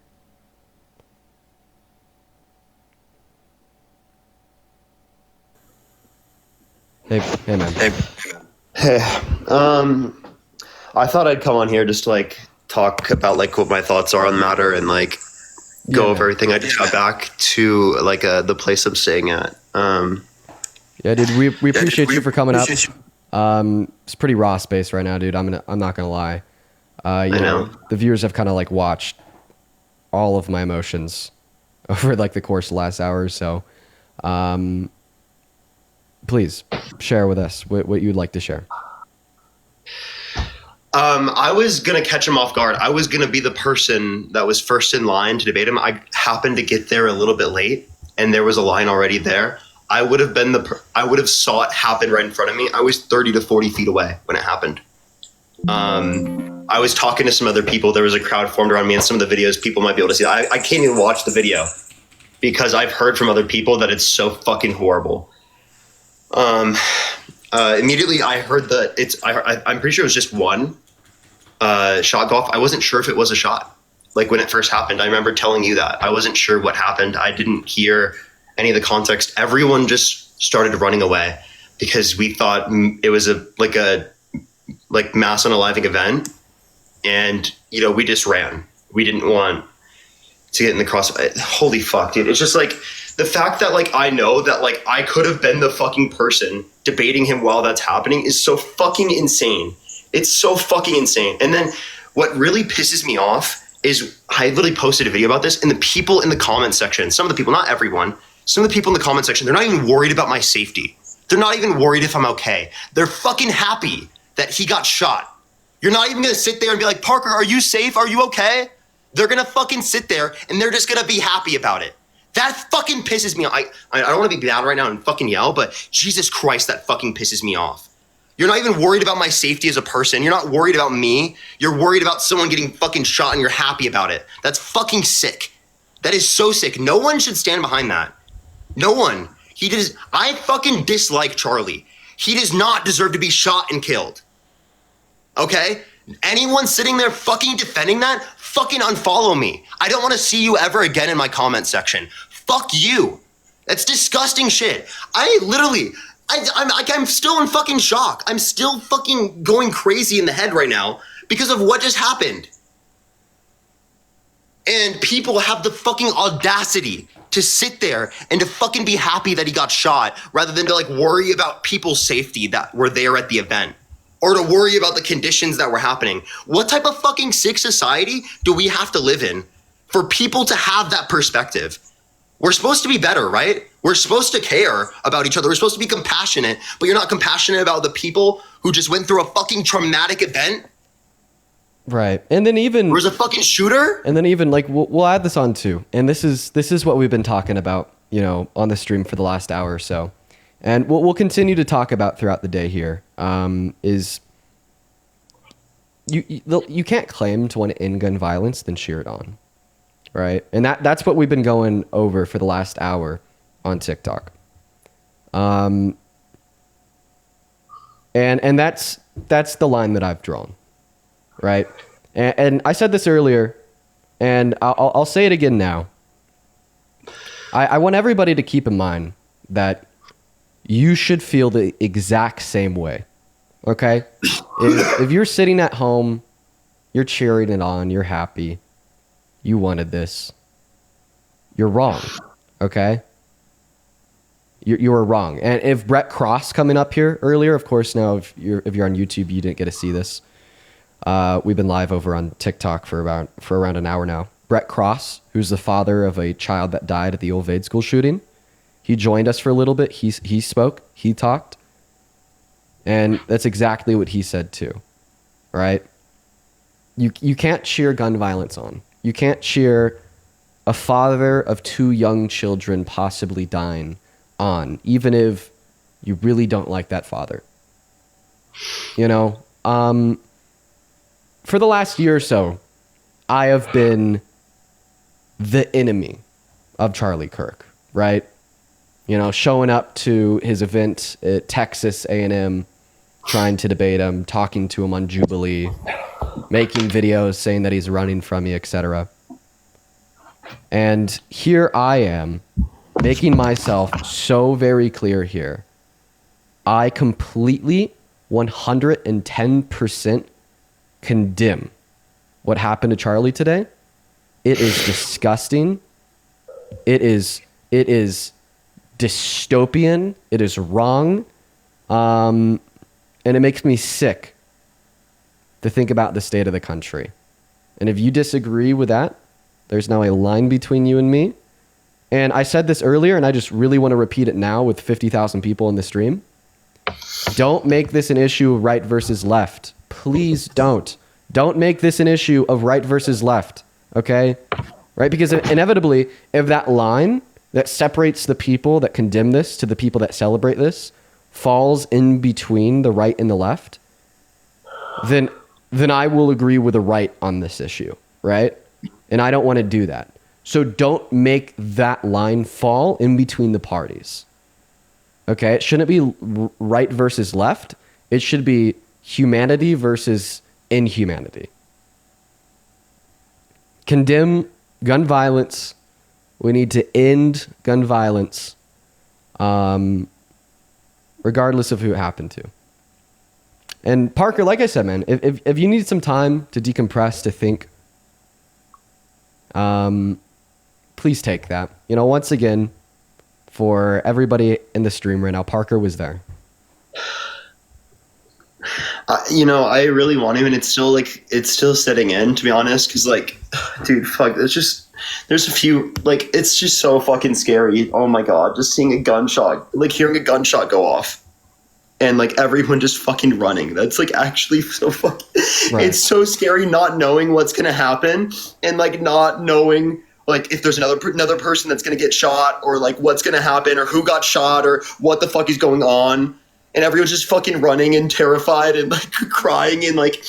Hey man. Hey, I thought I'd come on here just to like talk about like what my thoughts are on the matter and like go over everything. I just got back to like the place I'm staying at. Yeah, dude, we appreciate you for coming up. It's pretty raw space right now, dude. I'm not gonna lie. You know, the viewers have kind of like watched all of my emotions over like the course of the last hour or so. Please share with us what you'd like to share. I was going to catch him off guard. I was going to be the person that was first in line to debate him. I happened to get there a little bit late and there was a line already there. I would have been I would have saw it happen right in front of me. I was 30 to 40 feet away when it happened. I was talking to some other people. There was a crowd formed around me, and some of the videos people might be able to see. I can't even watch the video because I've heard from other people that it's so fucking horrible. Immediately I heard that I'm pretty sure it was just one shot go off. I wasn't sure if it was a shot. Like when it first happened, I remember telling you that. I wasn't sure what happened. I didn't hear any of the context. Everyone just started running away because we thought it was a mass unaliving event. And, you know, we just ran. We didn't want to get in the cross. Holy fuck, dude. It's just like the fact that like I know that like I could have been the fucking person debating him while that's happening is so fucking insane. It's so fucking insane. And then what really pisses me off is I literally posted a video about this, and the people in the comment section, some of the people, not everyone, some of the people in the comment section, they're not even worried about my safety. They're not even worried if I'm okay. They're fucking happy that he got shot. You're not even gonna sit there and be like, Parker, are you safe? Are you okay? They're gonna fucking sit there and they're just gonna be happy about it. That fucking pisses me off. I don't wanna be bad right now and fucking yell, but Jesus Christ, that fucking pisses me off. You're not even worried about my safety as a person. You're not worried about me. You're worried about someone getting fucking shot and you're happy about it. That's fucking sick. That is so sick. No one should stand behind that. No one. I fucking dislike Charlie. He does not deserve to be shot and killed. Okay? Anyone sitting there fucking defending that, fucking unfollow me. I don't want to see you ever again in my comment section. Fuck you. That's disgusting shit. I'm still in fucking shock. I'm still fucking going crazy in the head right now because of what just happened. And people have the fucking audacity to sit there and to fucking be happy that he got shot rather than to like worry about people's safety that were there at the event or to worry about the conditions that were happening. What type of fucking sick society do we have to live in for people to have that perspective? We're supposed to be better, right? We're supposed to care about each other. We're supposed to be compassionate, but you're not compassionate about the people who just went through a fucking traumatic event. Right. And then even there's a fucking shooter. And then even like we'll add this on too. And this is what we've been talking about, you know, on the stream for the last hour or so. And what we'll continue to talk about throughout the day here is you can't claim to want to end gun violence, then cheer it on. Right? And that's what we've been going over for the last hour on TikTok. And that's the line that I've drawn. Right? And I said this earlier, and I'll say it again now. I want everybody to keep in mind that you should feel the exact same way. Okay? If you're sitting at home, you're cheering it on, you're happy, you wanted this, you're wrong. Okay? You were wrong. And if Brett Cross coming up here earlier, of course, now if you're on YouTube, you didn't get to see this. We've been live over on TikTok for around an hour now. Brett Cross, who's the father of a child that died at the Old Vade school shooting, he joined us for a little bit. He spoke, he talked, and that's exactly what he said too. Right? You can't cheer gun violence on. You can't cheer a father of 2 young children possibly dying on, even if you really don't like that father. You know, for the last year or so, I have been the enemy of Charlie Kirk, right? You know, showing up to his event at Texas A&M, trying to debate him, talking to him on Jubilee, making videos saying that he's running from me, etc. And here I am, making myself so very clear here. I completely, 110% condemn what happened to Charlie today. It is disgusting. It is dystopian. It is wrong. And it makes me sick to think about the state of the country. And if you disagree with that, there's now a line between you and me. And I said this earlier, and I just really want to repeat it now with 50,000 people in the stream. Don't make this an issue of right versus left. Please don't. Don't make this an issue of right versus left. Okay? Right? Because inevitably, if that line that separates the people that condemn this to the people that celebrate this falls in between the right and the left, then I will agree with the right on this issue. Right? And I don't want to do that. So don't make that line fall in between the parties. Okay? It shouldn't be right versus left. It should be humanity versus inhumanity. Condemn gun violence. We need to end gun violence, regardless of who it happened to. And Parker, like I said, man, if you need some time to decompress, to think, please take that. You know, once again, for everybody in the stream right now, Parker was there. You know, I really want to, and it's still setting in, to be honest, because, like, dude, fuck, there's a few, like, it's just so fucking scary. Oh my God, just seeing a gunshot, like, hearing a gunshot go off. and like everyone just fucking running. That's like actually so fucking, Right. It's so scary not knowing what's going to happen and like not knowing like if there's another person that's going to get shot or like what's going to happen or who got shot or what the fuck is going on. And everyone's just fucking running and terrified and like crying and like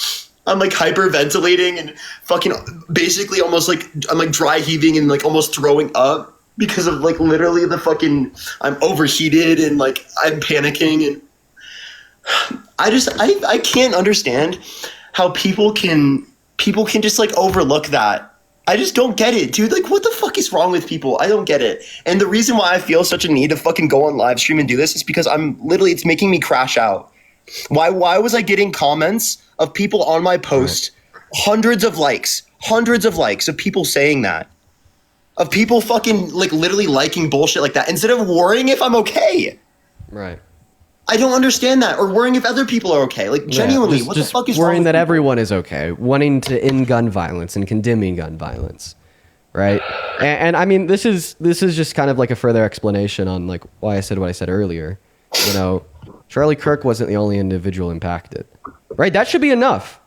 I'm like hyperventilating and fucking basically almost like I'm like dry heaving and like almost throwing up because of like literally the fucking I'm overheated and like I'm panicking and I can't understand how people can just like overlook that. I just don't get it, dude. Like, what the fuck is wrong with people? I don't get it. And the reason why I feel such a need to fucking go on live stream and do this is because it's making me crash out. Why was I getting comments of people on my post, hundreds of likes of people saying that, of people fucking like literally liking bullshit like that instead of worrying if I'm okay. Right. I don't understand that, or worrying if other people are okay. Like genuinely, what the fuck is wrong worrying with that people? everyone is okay, wanting to end gun violence and condemning gun violence, right? And I mean, this is just kind of like a further explanation on like why I said what I said earlier. You know, Charlie Kirk wasn't the only individual impacted, right? That should be enough.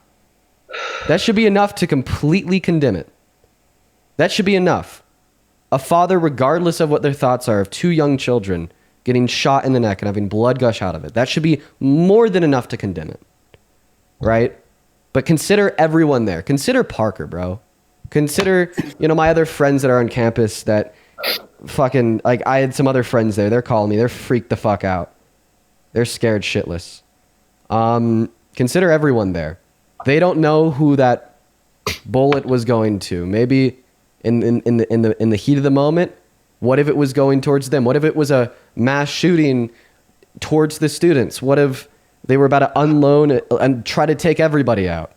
That should be enough to completely condemn it. That should be enough. A father, regardless of what their thoughts are, of two young children getting shot in the neck and having blood gush out of it. That should be more than enough to condemn it, right? But consider everyone there. Consider Parker, bro. Consider, my other friends that are on campus that fucking, like, I had some other friends there. They're calling me. They're freaked the fuck out. They're scared shitless. Consider everyone there. They don't know who that bullet was going to. Maybe in the heat of the moment, what if it was going towards them? What if it was a mass shooting towards the students? What if they were about to unload and try to take everybody out?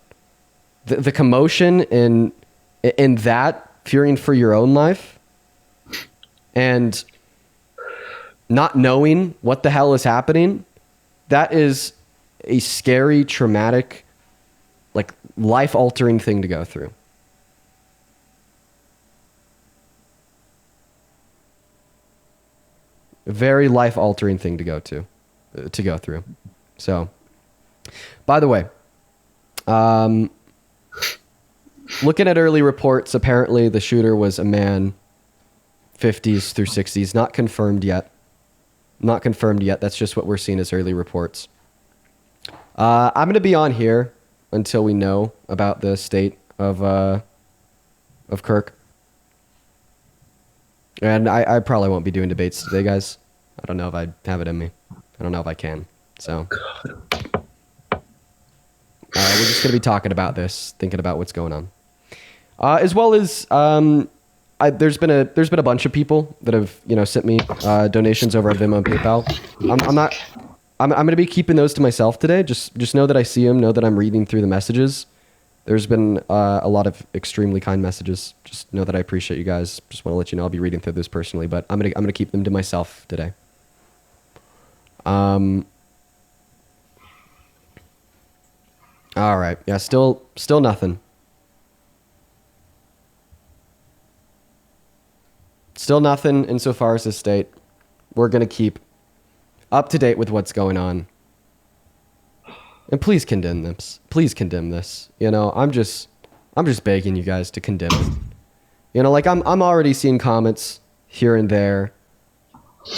The commotion in that, fearing for your own life, and not knowing what the hell is happening, that is a scary, traumatic, like life-altering thing to go through. A very life-altering thing to go through. So, by the way, looking at early reports, apparently the shooter was a man, 50s through 60s, not confirmed yet. That's just what we're seeing as early reports. I'm going to be on here until we know about the state of Kirk. And I probably won't be doing debates today, guys. I don't know if I have it in me. I don't know if I can. So we're just going to be talking about this, thinking about what's going on. As well as there's been a bunch of people that have sent me donations over on Venmo and PayPal. I'm going to be keeping those to myself today. Just know that I see them. Know that I'm reading through the messages. There's been a lot of extremely kind messages. Just know that I appreciate you guys. Just want to let you know I'll be reading through this personally, but I'm gonna keep them to myself today. All right. Yeah. Still nothing. Still nothing insofar as this state. We're gonna keep up to date with what's going on. And please condemn this. Please condemn this. I'm just begging you guys to condemn it. Like I'm already seeing comments here and there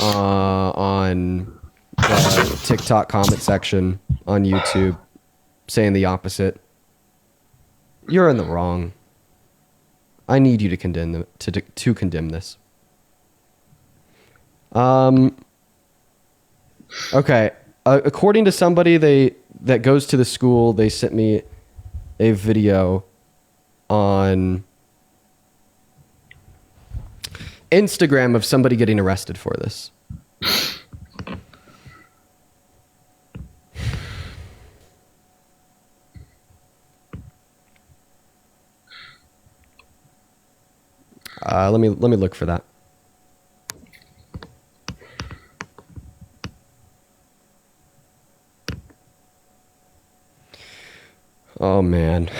on the TikTok comment section on YouTube saying the opposite. You're in the wrong. I need you to condemn to condemn this. Okay. According to somebody that goes to the school, they sent me a video on Instagram of somebody getting arrested for this. Let me look for that. Oh man.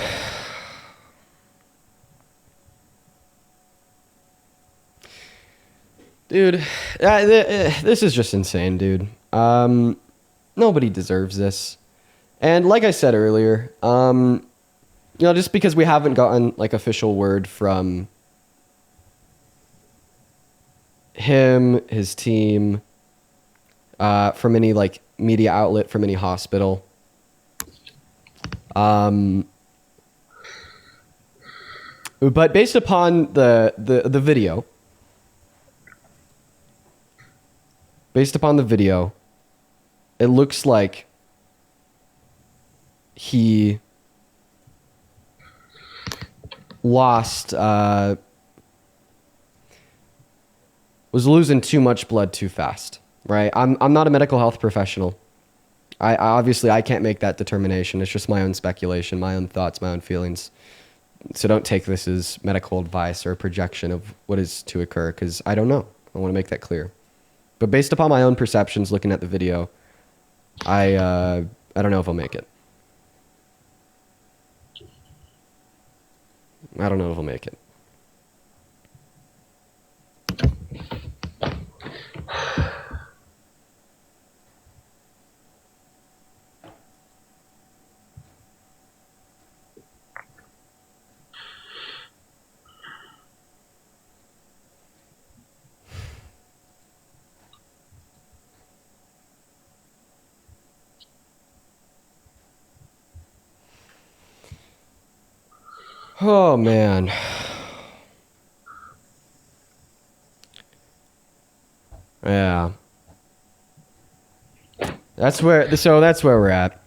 Dude, this is just insane, dude. Nobody deserves this. And like I said earlier, just because we haven't gotten like official word from him, his team, from any like media outlet, from any hospital, but based upon the video, it looks like he was losing too much blood too fast, right? I'm not a medical health professional. I obviously I can't make that determination. It's just my own speculation, my own thoughts, my own feelings. So don't take this as medical advice or a projection of what is to occur, because I don't know. I want to make that clear. But based upon my own perceptions, looking at the video, I don't know if I'll make it. I don't know if I'll make it. Oh man. Yeah. That's where we're at.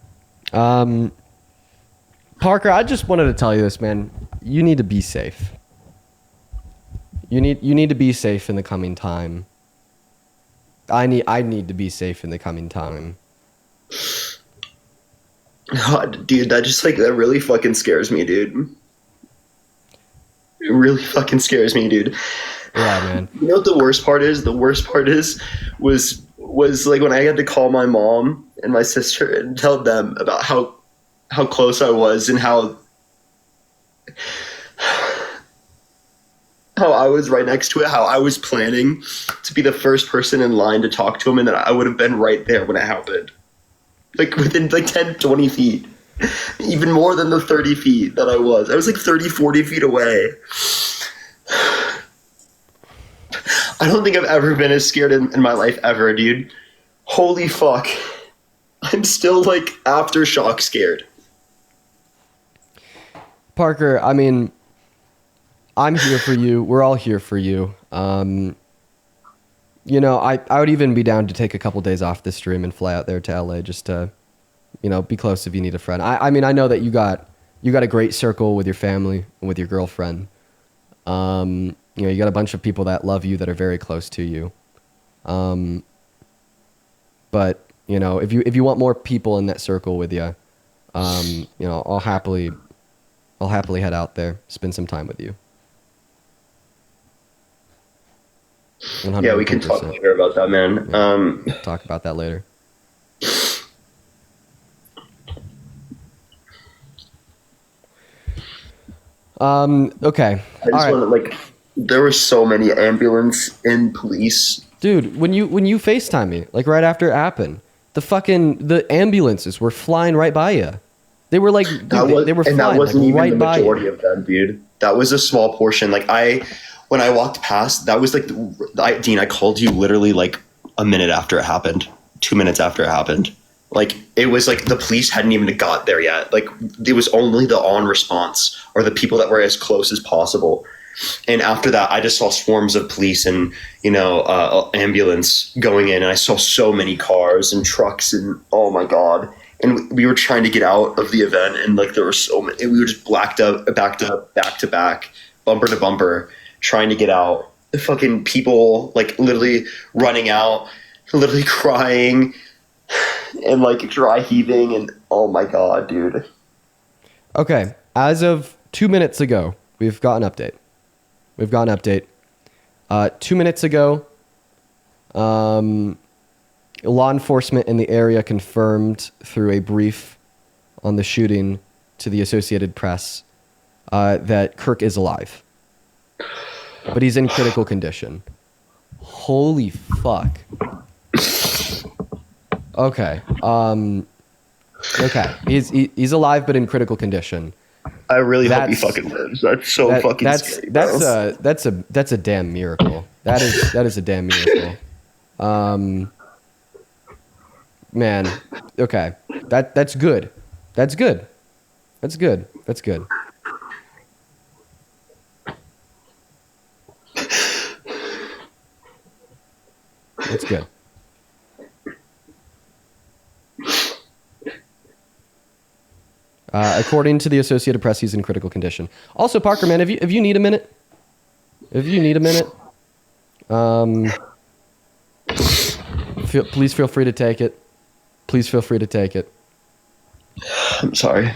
Parker, I just wanted to tell you this, man. You need to be safe. You need to be safe in the coming time. I need to be safe in the coming time. God, dude, that really fucking scares me, dude. It really fucking scares me, dude. Yeah, man. You know what the worst part is? The worst part was like when I had to call my mom and my sister and tell them about how close I was and how I was right next to it, how I was planning to be the first person in line to talk to him, and that I would have been right there when it happened. Like within like 10, 20 feet. Even more than the 30 feet that I was. I was like 30, 40 feet away. I don't think I've ever been as scared in my life ever, dude. Holy fuck. I'm still like aftershock scared. Parker, I mean, I'm here for you. We're all here for you. I would even be down to take a couple days off the stream and fly out there to LA just to, be close if you need a friend. I mean, I know that you got a great circle with your family and with your girlfriend. You got a bunch of people that love you that are very close to you. But if you want more people in that circle with you, I'll happily head out there, spend some time with you. 100%. Yeah, we can talk later about that, man. Yeah, talk about that later. Okay. I just want to there were so many ambulance and police. Dude, when you FaceTime me, like right after it happened, the ambulances were flying right by you. They were like, dude, they were flying that wasn't even right the by majority you. of them, dude. That was a small portion. Like when I walked past, that was like, Dean, I called you literally like a minute after it happened, 2 minutes after it happened. Like, it was like the police hadn't even got there yet. Like, it was only the on response or the people that were as close as possible. And after that, I just saw swarms of police and, ambulance going in. And I saw so many cars and trucks and, oh my God. And we were trying to get out of the event. And like, there were so many, we were just backed up, back to back, bumper to bumper, trying to get out. The fucking people like literally running out, literally crying and like dry heaving. And oh my God, dude. Okay. As of 2 minutes ago, we've got an update. 2 minutes ago, law enforcement in the area confirmed through a brief on the shooting to the Associated Press that Kirk is alive, but he's in critical condition. Holy fuck. Okay. Okay. He's alive, but in critical condition. I really hope he That's- fucking lives. That's so fucking scary, bro. That's a damn miracle. That is a damn miracle. Man. Okay. That's good. That's good. That's good. That's good. That's good. According to the Associated Press, he's in critical condition. Also, Parker, man, if you need a minute, please feel free to take it. Please feel free to take it. I'm sorry.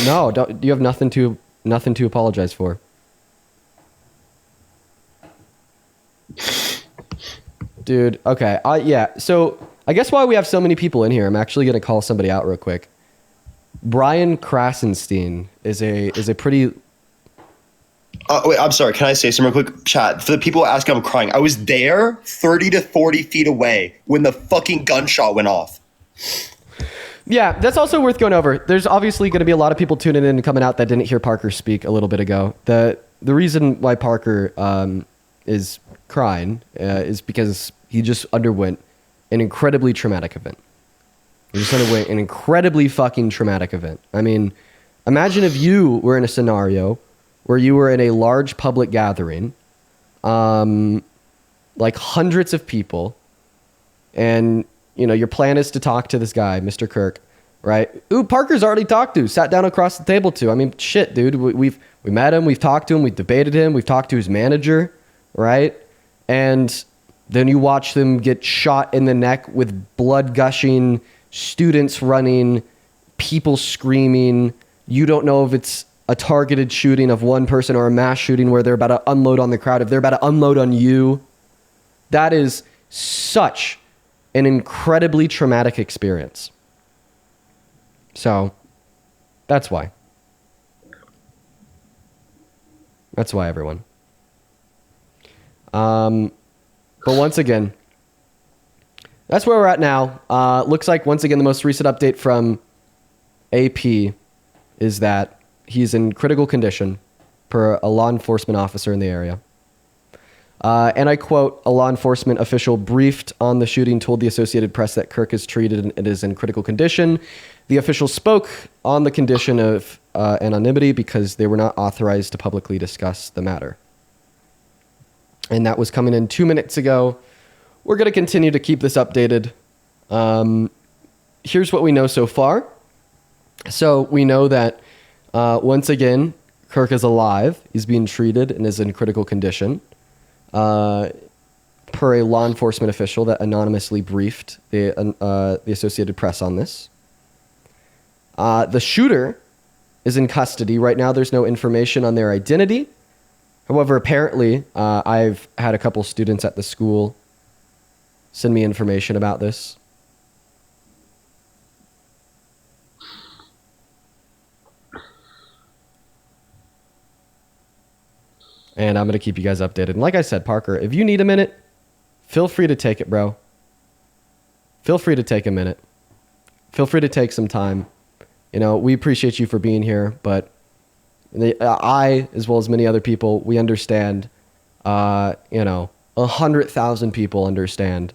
No, you have nothing to apologize for. Dude, okay. Yeah, so I guess why we have so many people in here, I'm actually going to call somebody out real quick. Brian Krasenstein is a pretty... Wait, I'm sorry. Can I say something real quick? Chat, for the people asking, I'm crying. I was there 30 to 40 feet away when the fucking gunshot went off. Yeah, that's also worth going over. There's obviously going to be a lot of people tuning in and coming out that didn't hear Parker speak a little bit ago. The reason why Parker is crying is because he just underwent an incredibly traumatic event. He just underwent an incredibly fucking traumatic event. I mean, imagine if you were in a scenario where you were in a large public gathering, like hundreds of people, and your plan is to talk to this guy, Mr. Kirk, right? Ooh, Parker's already talked to, sat down across the table to. I mean, shit, dude. We met him, we've talked to him, we've debated him, we've talked to his manager, right? And then you watch them get shot in the neck with blood gushing, students running, people screaming. You don't know if it's a targeted shooting of one person or a mass shooting where they're about to unload on the crowd, if they're about to unload on you. That is such an incredibly traumatic experience. So, that's why. That's why, everyone. But once again, that's where we're at now. Looks like, once again, the most recent update from AP is that he's in critical condition per a law enforcement officer in the area. And I quote, a law enforcement official briefed on the shooting told the Associated Press that Kirk is treated and is in critical condition. The official spoke on the condition of anonymity because they were not authorized to publicly discuss the matter. And that was coming in 2 minutes ago. We're going to continue to keep this updated. Here's what we know so far. So we know that, once again, Kirk is alive. He's being treated and is in critical condition. Per a law enforcement official that anonymously briefed the Associated Press on this. The shooter is in custody. Right now, there's no information on their identity. However, apparently, I've had a couple students at the school send me information about this. And I'm going to keep you guys updated. And like I said, Parker, if you need a minute, feel free to take it, bro. Feel free to take a minute. Feel free to take some time. We appreciate you for being here, but I, as well as many other people, we understand, 100,000 people understand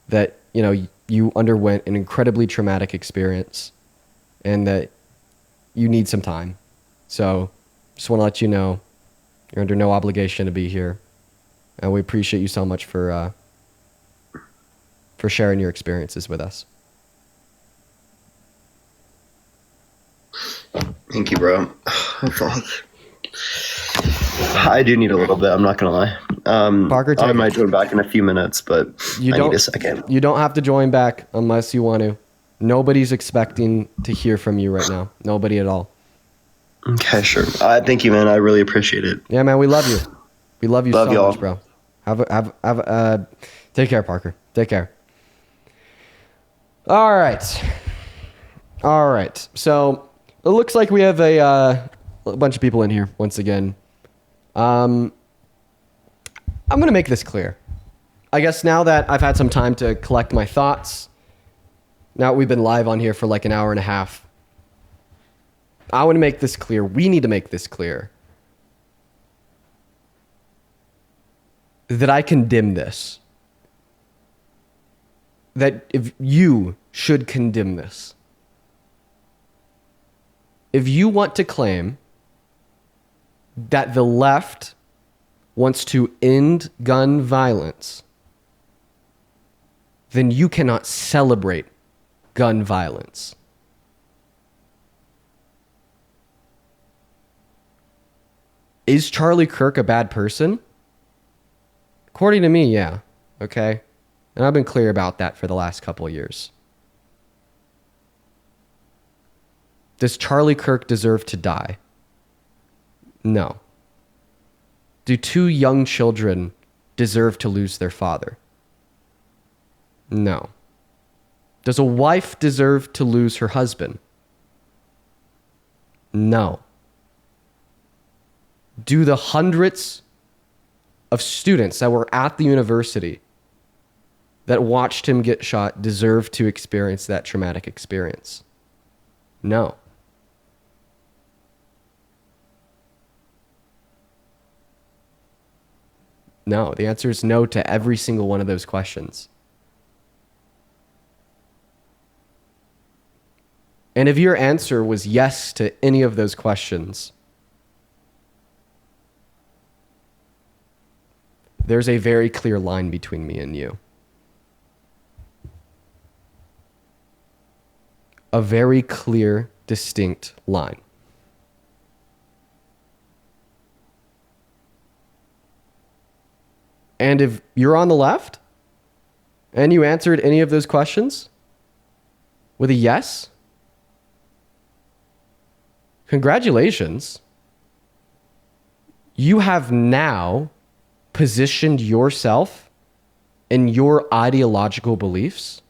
that, you underwent an incredibly traumatic experience and that you need some time. So just want to let you know you're under no obligation to be here. And we appreciate you so much for sharing your experiences with us. Thank you, bro. I do need a little bit. I'm not gonna lie. Parker, I might join back in a few minutes, but I need a second. You don't have to join back unless you want to. Nobody's expecting to hear from you right now. Nobody at all. Okay, sure. Thank you, man. I really appreciate it. Yeah, man. We love you. We love you so y'all. much, bro. Take care, Parker. Take care. All right. So it looks like we have a bunch of people in here once again. I'm going to make this clear. I guess now that I've had some time to collect my thoughts, Now we've been live on here for like an hour and a half. I want to make this clear. We need to make this clear. That I condemn this. That if you should condemn this. If you want to claim that the left wants to end gun violence, then you cannot celebrate gun violence. Is Charlie Kirk a bad person? According to me, yeah. Okay? And I've been clear about that for the last couple of years. Does Charlie Kirk deserve to die? No. Do 2 young children deserve to lose their father? No. Does a wife deserve to lose her husband? No. Do the hundreds of students that were at the university that watched him get shot deserve to experience that traumatic experience? No. No, the answer is no to every single one of those questions. And if your answer was yes to any of those questions, there's a very clear line between me and you. A very clear, distinct line. And if you're on the left and you answered any of those questions with a yes, congratulations. You have now positioned yourself and your ideological beliefs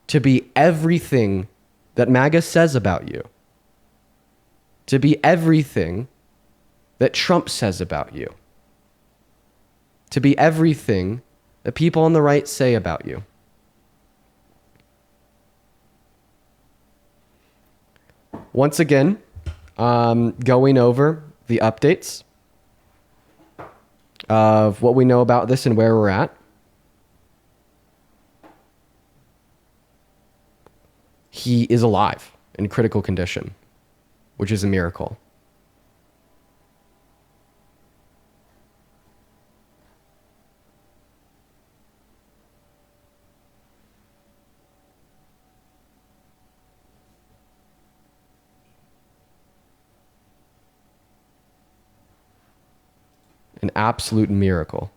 to be everything that MAGA says about you, to be everything that Trump says about you, to be everything that people on the right say about you. Once again, going over the updates of what we know about this and where we're at. He is alive in critical condition, which is a miracle. An absolute miracle.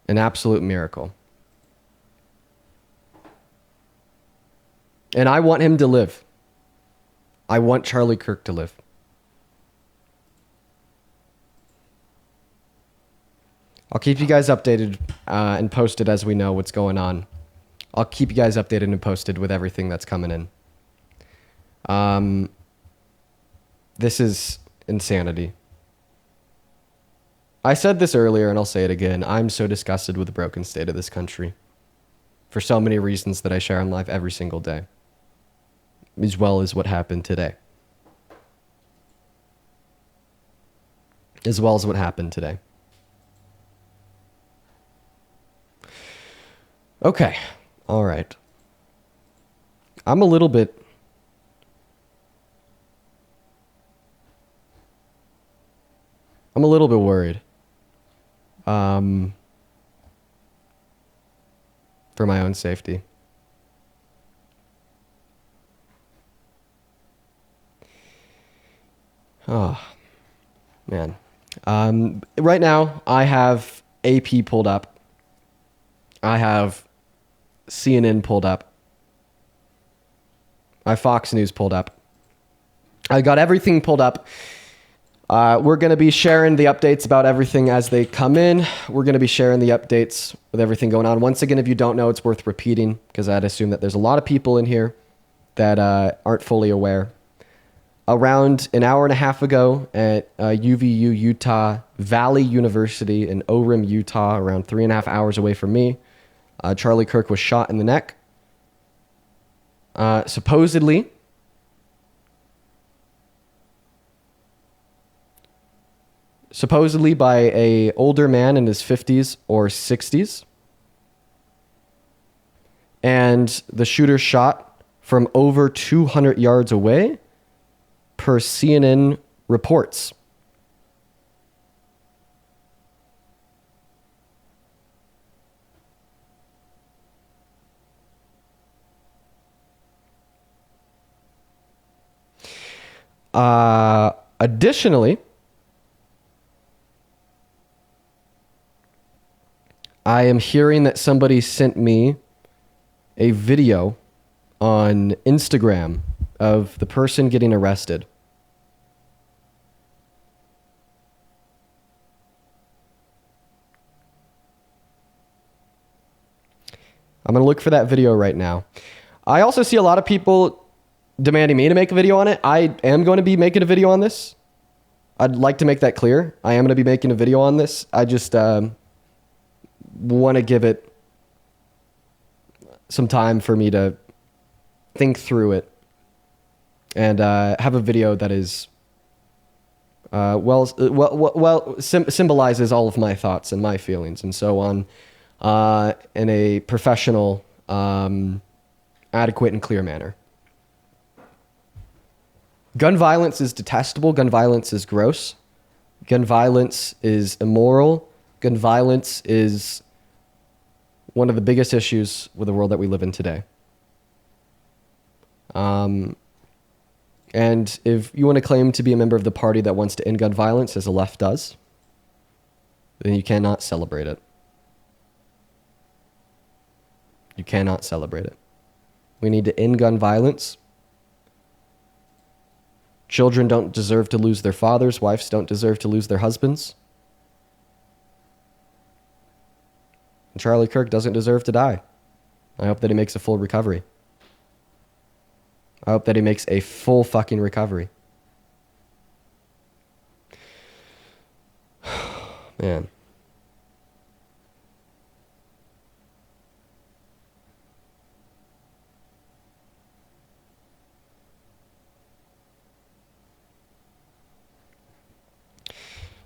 An absolute miracle. And I want him to live. I want Charlie Kirk to live. I'll keep you guys updated and posted as we know what's going on. I'll keep you guys updated and posted with everything that's coming in. This is insanity. I said this earlier and I'll say it again. I'm so disgusted with the broken state of this country for so many reasons that I share on live every single day, as well as what happened today. As well as what happened today. Okay, all right. I'm a little bit worried. For my own safety. Oh, man. Right now, I have AP pulled up. I have CNN pulled up. I have Fox News pulled up. I got everything pulled up. We're going to be sharing the updates about everything as they come in. We're going to be sharing the updates with everything going on. Once again, if you don't know, it's worth repeating because I'd assume that there's a lot of people in here that aren't fully aware. Around an hour and a half ago at UVU Utah Valley University in Orem, Utah, around 3.5 hours away from me, Charlie Kirk was shot in the neck. Supposedly by a older man in his 50s or 60s. And the shooter shot from over 200 yards away, per CNN reports. Additionally, I am hearing that somebody sent me a video on Instagram of the person getting arrested. I'm going to look for that video right now. I also see a lot of people demanding me to make a video on it. I am going to be making a video on this. I'd like to make that clear. I am going to be making a video on this. I just want to give it some time for me to think through it and have a video that is symbolizes all of my thoughts and my feelings and so on in a professional, adequate and clear manner. Gun violence is detestable. Gun violence is gross. Gun violence is immoral. Gun violence is one of the biggest issues with the world that we live in today. And if you want to claim to be a member of the party that wants to end gun violence, as the left does, then you cannot celebrate it. You cannot celebrate it. We need to end gun violence. Children don't deserve to lose their fathers. Wives don't deserve to lose their husbands. And Charlie Kirk doesn't deserve to die. I hope that he makes a full recovery. I hope that he makes a full fucking recovery. Man.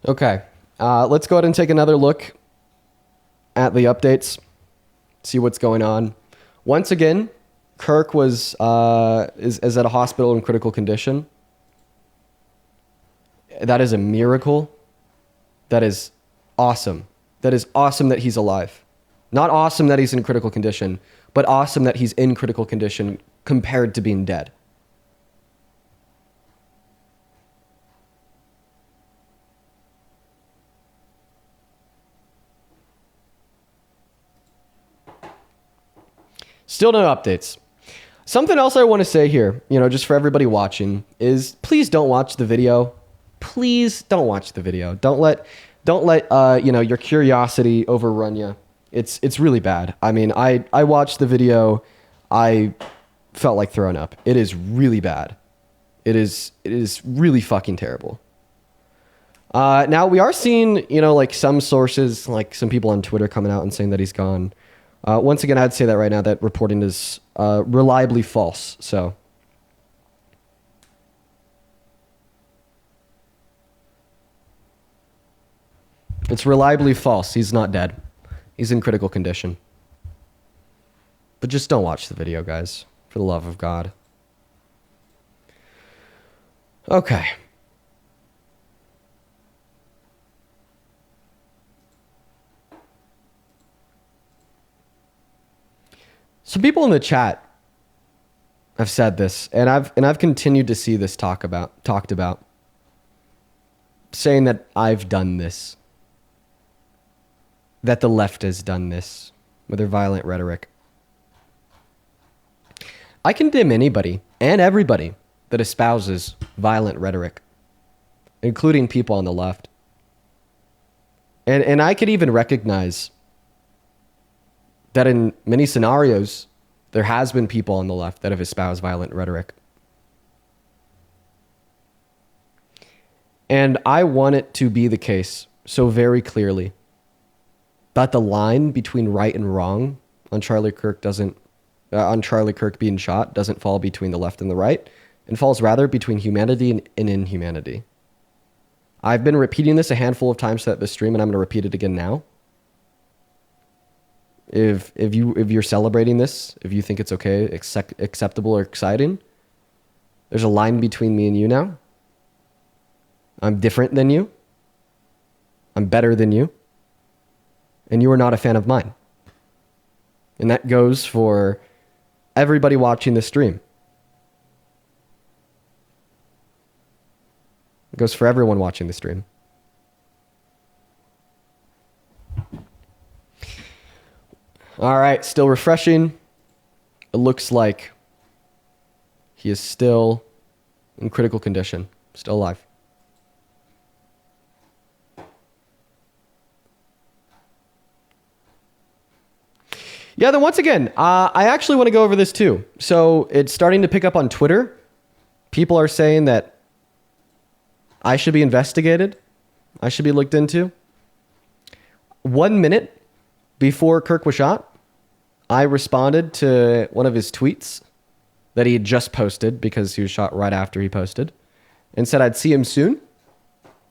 Okay, let's go ahead and take another look at the updates, see what's going on. Once again, Kirk is at a hospital in critical condition. That is a miracle. That is awesome. That is awesome that he's alive. Not awesome that he's in critical condition, but awesome that he's in critical condition compared to being dead. Still no updates. Something else I want to say here, just for everybody watching, is please don't watch the video. Please don't watch the video. Don't let your curiosity overrun you. It's really bad. I mean, I watched the video. I felt like throwing up. It is really bad. It is really fucking terrible. Now we are seeing, some sources, like some people on Twitter coming out and saying that he's gone. Once again, I'd say that right now that reporting is reliably false. So, it's reliably false. He's not dead. He's in critical condition. But just don't watch the video, guys, for the love of God. Okay. Some people in the chat have said this, and I've continued to see this talked about, saying that I've done this, that the left has done this with their violent rhetoric. I condemn anybody and everybody that espouses violent rhetoric, including people on the left. And I could even recognize that in many scenarios, There has been people on the left that have espoused violent rhetoric. And I want it to be the case so very clearly that the line between right and wrong on Charlie Kirk being shot doesn't fall between the left and the right, and falls rather between humanity and inhumanity. I've been repeating this a handful of times throughout the stream, and I'm going to repeat it again now. If you're celebrating this, if you think it's okay, acceptable, or exciting, there's a line between me and you now. I'm different than you. I'm better than you. And you are not a fan of mine. And that goes for everybody watching this stream. It goes for everyone watching the stream. All right, still refreshing. It looks like he is still in critical condition, still alive. Yeah, then once again, I actually want to go over this too. So it's starting to pick up on Twitter. People are saying that I should be investigated. I should be looked into. 1 minute before Kirk was shot, I responded to one of his tweets that he had just posted because he was shot right after he posted, and said I'd see him soon.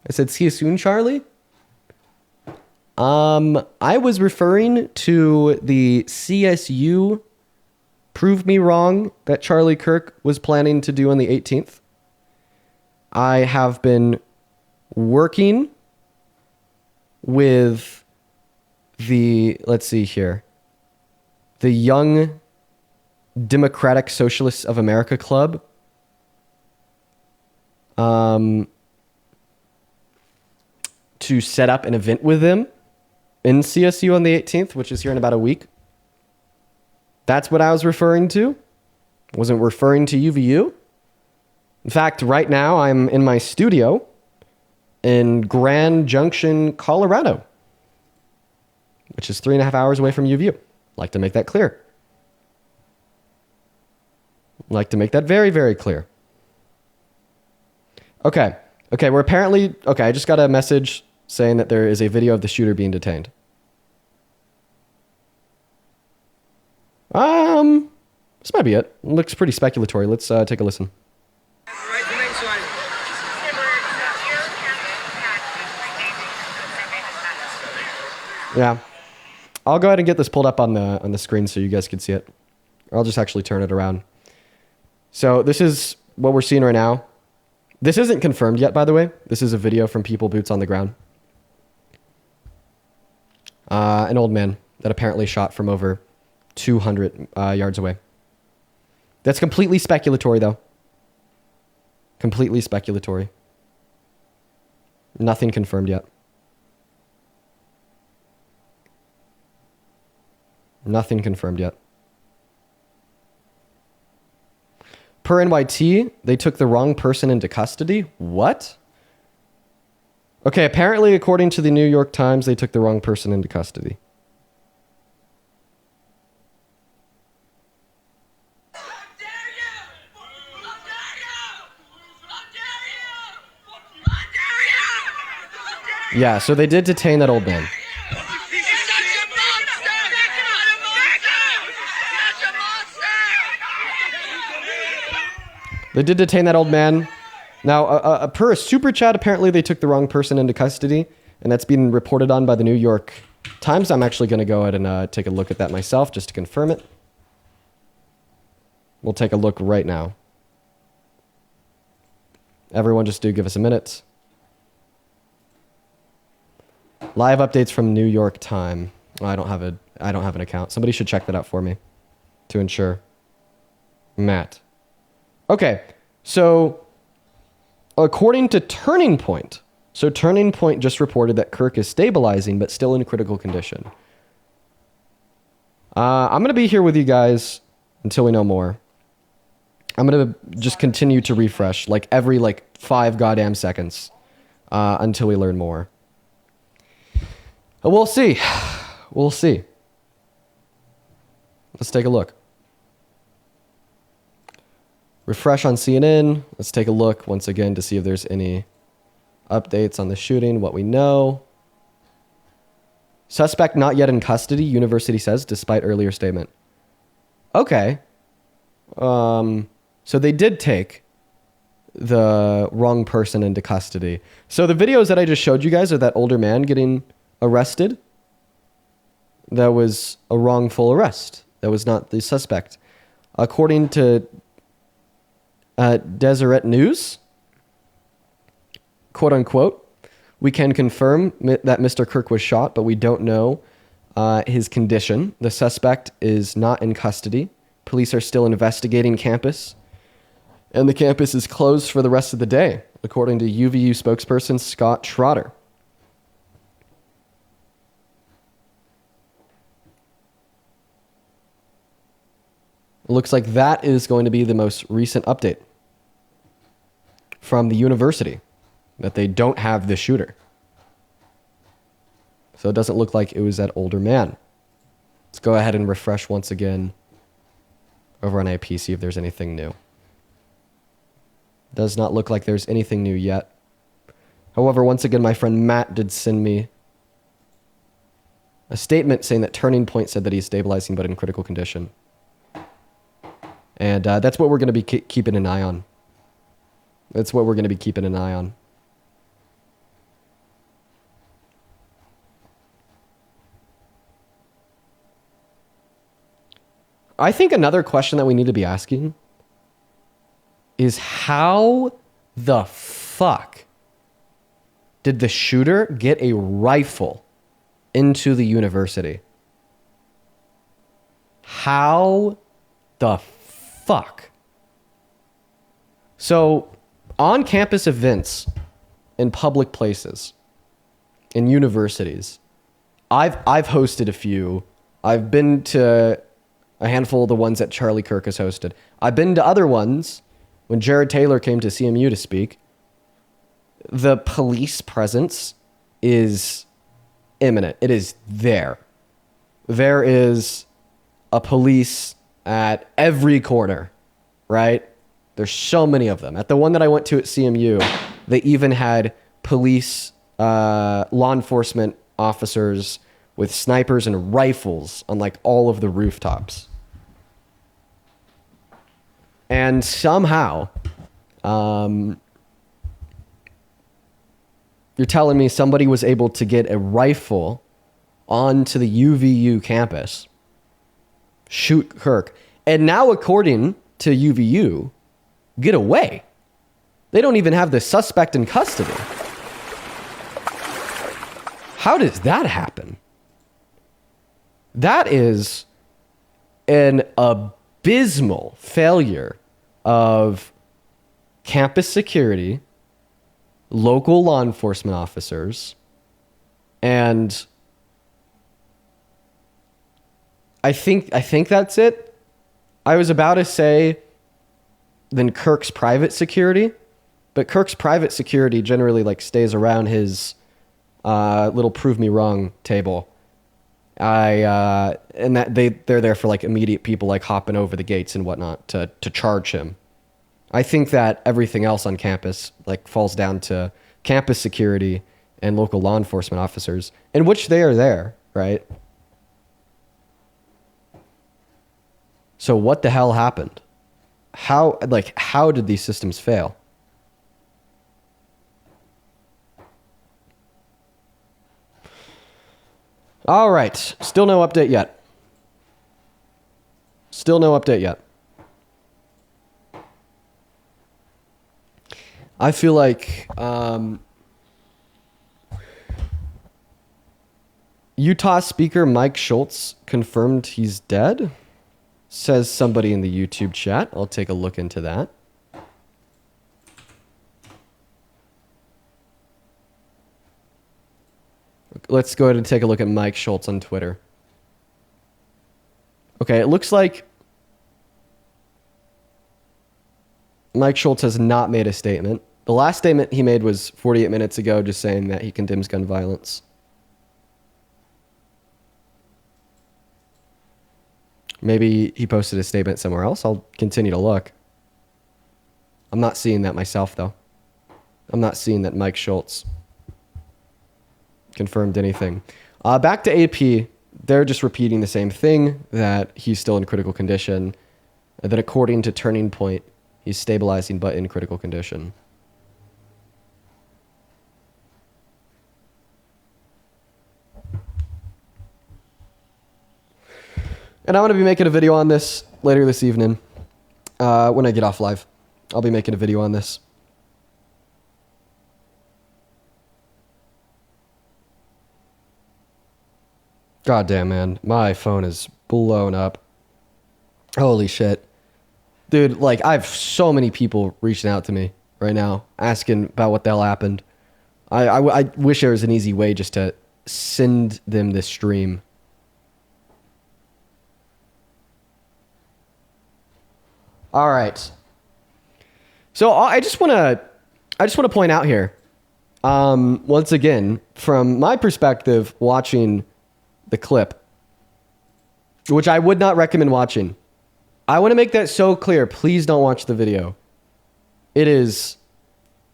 I said, see you soon, Charlie. I was referring to the CSU Prove Me Wrong that Charlie Kirk was planning to do on the 18th. I have been working with let's see here, the Young Democratic Socialists of America Club. To set up an event with them in CSU on the 18th, which is here in about a week. That's what I was referring to. I wasn't referring to UVU. In fact, right now I'm in my studio in Grand Junction, Colorado, which is 3.5 hours away from UVU. Like to make that clear. Like to make that very, very clear. Okay, we're apparently... Okay, I just got a message saying that there is a video of the shooter being detained. This might be it. Looks pretty speculatory. Let's take a listen. Yeah. I'll go ahead and get this pulled up on the screen so you guys can see it. Or I'll just actually turn it around. So this is what we're seeing right now. This isn't confirmed yet, by the way. This is a video from people boots on the ground. An old man that apparently shot from over 200 yards away. That's completely speculatory, though. Completely speculatory. Nothing confirmed yet. Nothing confirmed yet. Per NYT, they took the wrong person into custody. What? Okay, apparently, according to the New York Times, they took the wrong person into custody. Yeah, so they did detain that old man. They did detain that old man. Now, per a super chat, apparently they took the wrong person into custody, and that's been reported on by the New York Times. I'm actually going to go ahead and take a look at that myself just to confirm it. We'll take a look right now. Everyone just do give us a minute. Live updates from New York Times. Oh, I don't have an account. Somebody should check that out for me to ensure. Matt. Okay, so according to Turning Point, so Turning Point just reported that Kirk is stabilizing but still in critical condition. I'm going to be here with you guys until we know more. I'm going to just continue to refresh like every 5 goddamn seconds until we learn more. We'll see. We'll see. Let's take a look. Refresh on CNN. Let's take a look once again to see if there's any updates on the shooting, what we know. Suspect not yet in custody, university says, despite earlier statement. Okay. So they did take the wrong person into custody. So the videos that I just showed you guys of that older man getting arrested, that was a wrongful arrest. That was not the suspect. According to Deseret News, quote unquote, we can confirm that Mr. Kirk was shot, but we don't know his condition. The suspect is not in custody. Police are still investigating campus, and the campus is closed for the rest of the day, according to UVU spokesperson Scott Trotter. It looks like that is going to be the most recent update from the university, that they don't have the shooter. So it doesn't look like it was that older man. Let's go ahead and refresh once again over on IP, see if there's anything new. Does not look like there's anything new yet. However, once again, my friend Matt did send me a statement saying that Turning Point said that he's stabilizing but in critical condition. And that's what we're going to be keeping an eye on. That's what we're going to be keeping an eye on. I think another question that we need to be asking is how the fuck did the shooter get a rifle into the university? How the fuck? So, on campus events, in public places, in universities, I've hosted a few. I've been to a handful of the ones that Charlie Kirk has hosted. I've been to other ones when Jared Taylor came to CMU to speak. The police presence is imminent. It is there. There is a police at every corner, right? There's so many of them. At the one that I went to at CMU, they even had police, law enforcement officers with snipers and rifles on like all of the rooftops. And somehow, you're telling me somebody was able to get a rifle onto the UVU campus, shoot Kirk, and now according to UVU, get away. They don't even have the suspect in custody. How does that happen? That is an abysmal failure of campus security, local law enforcement officers, and I think that's it. I was about to say then Kirk's private security, but Kirk's private security generally like stays around his little prove me wrong table. And that they're there for like immediate people like hopping over the gates and whatnot to charge him. I think that everything else on campus like falls down to campus security and local law enforcement officers, in which they are there, right? So what the hell happened? How did these systems fail? All right. Still no update yet. Still no update yet. I feel like Utah Speaker Mike Schultz confirmed he's dead, says somebody in the YouTube chat. I'll take a look into that. Let's go ahead and take a look at Mike Schultz on Twitter. Okay, it looks like Mike Schultz has not made a statement. The last statement he made was 48 minutes ago, just saying that he condemns gun violence. Maybe he posted a statement somewhere else. I'll continue to look. I'm not seeing that myself, though. I'm not seeing that Mike Schultz confirmed anything. Back to AP, they're just repeating the same thing, that he's still in critical condition, and that according to Turning Point, he's stabilizing but in critical condition. And I'm going to be making a video on this later this evening. When I get off live, I'll be making a video on this. God damn, man. My phone is blown up. Holy shit. Dude, like, I have so many people reaching out to me right now, asking about what the hell happened. I wish there was an easy way just to send them this stream. All right. So I just want to point out here, once again, from my perspective, watching the clip, which I would not recommend watching. I want to make that so clear. Please don't watch the video. It is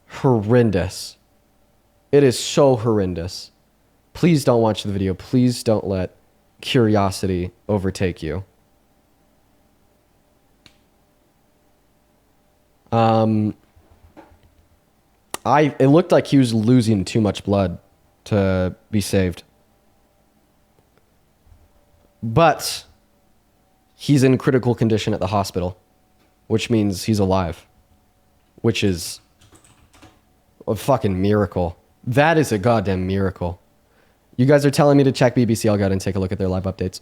horrendous. It is so horrendous. Please don't watch the video. Please don't let curiosity overtake you. It looked like he was losing too much blood to be saved. But he's in critical condition at the hospital, which means he's alive, which is a fucking miracle. That is a goddamn miracle. You guys are telling me to check BBC. I'll go ahead and take a look at their live updates.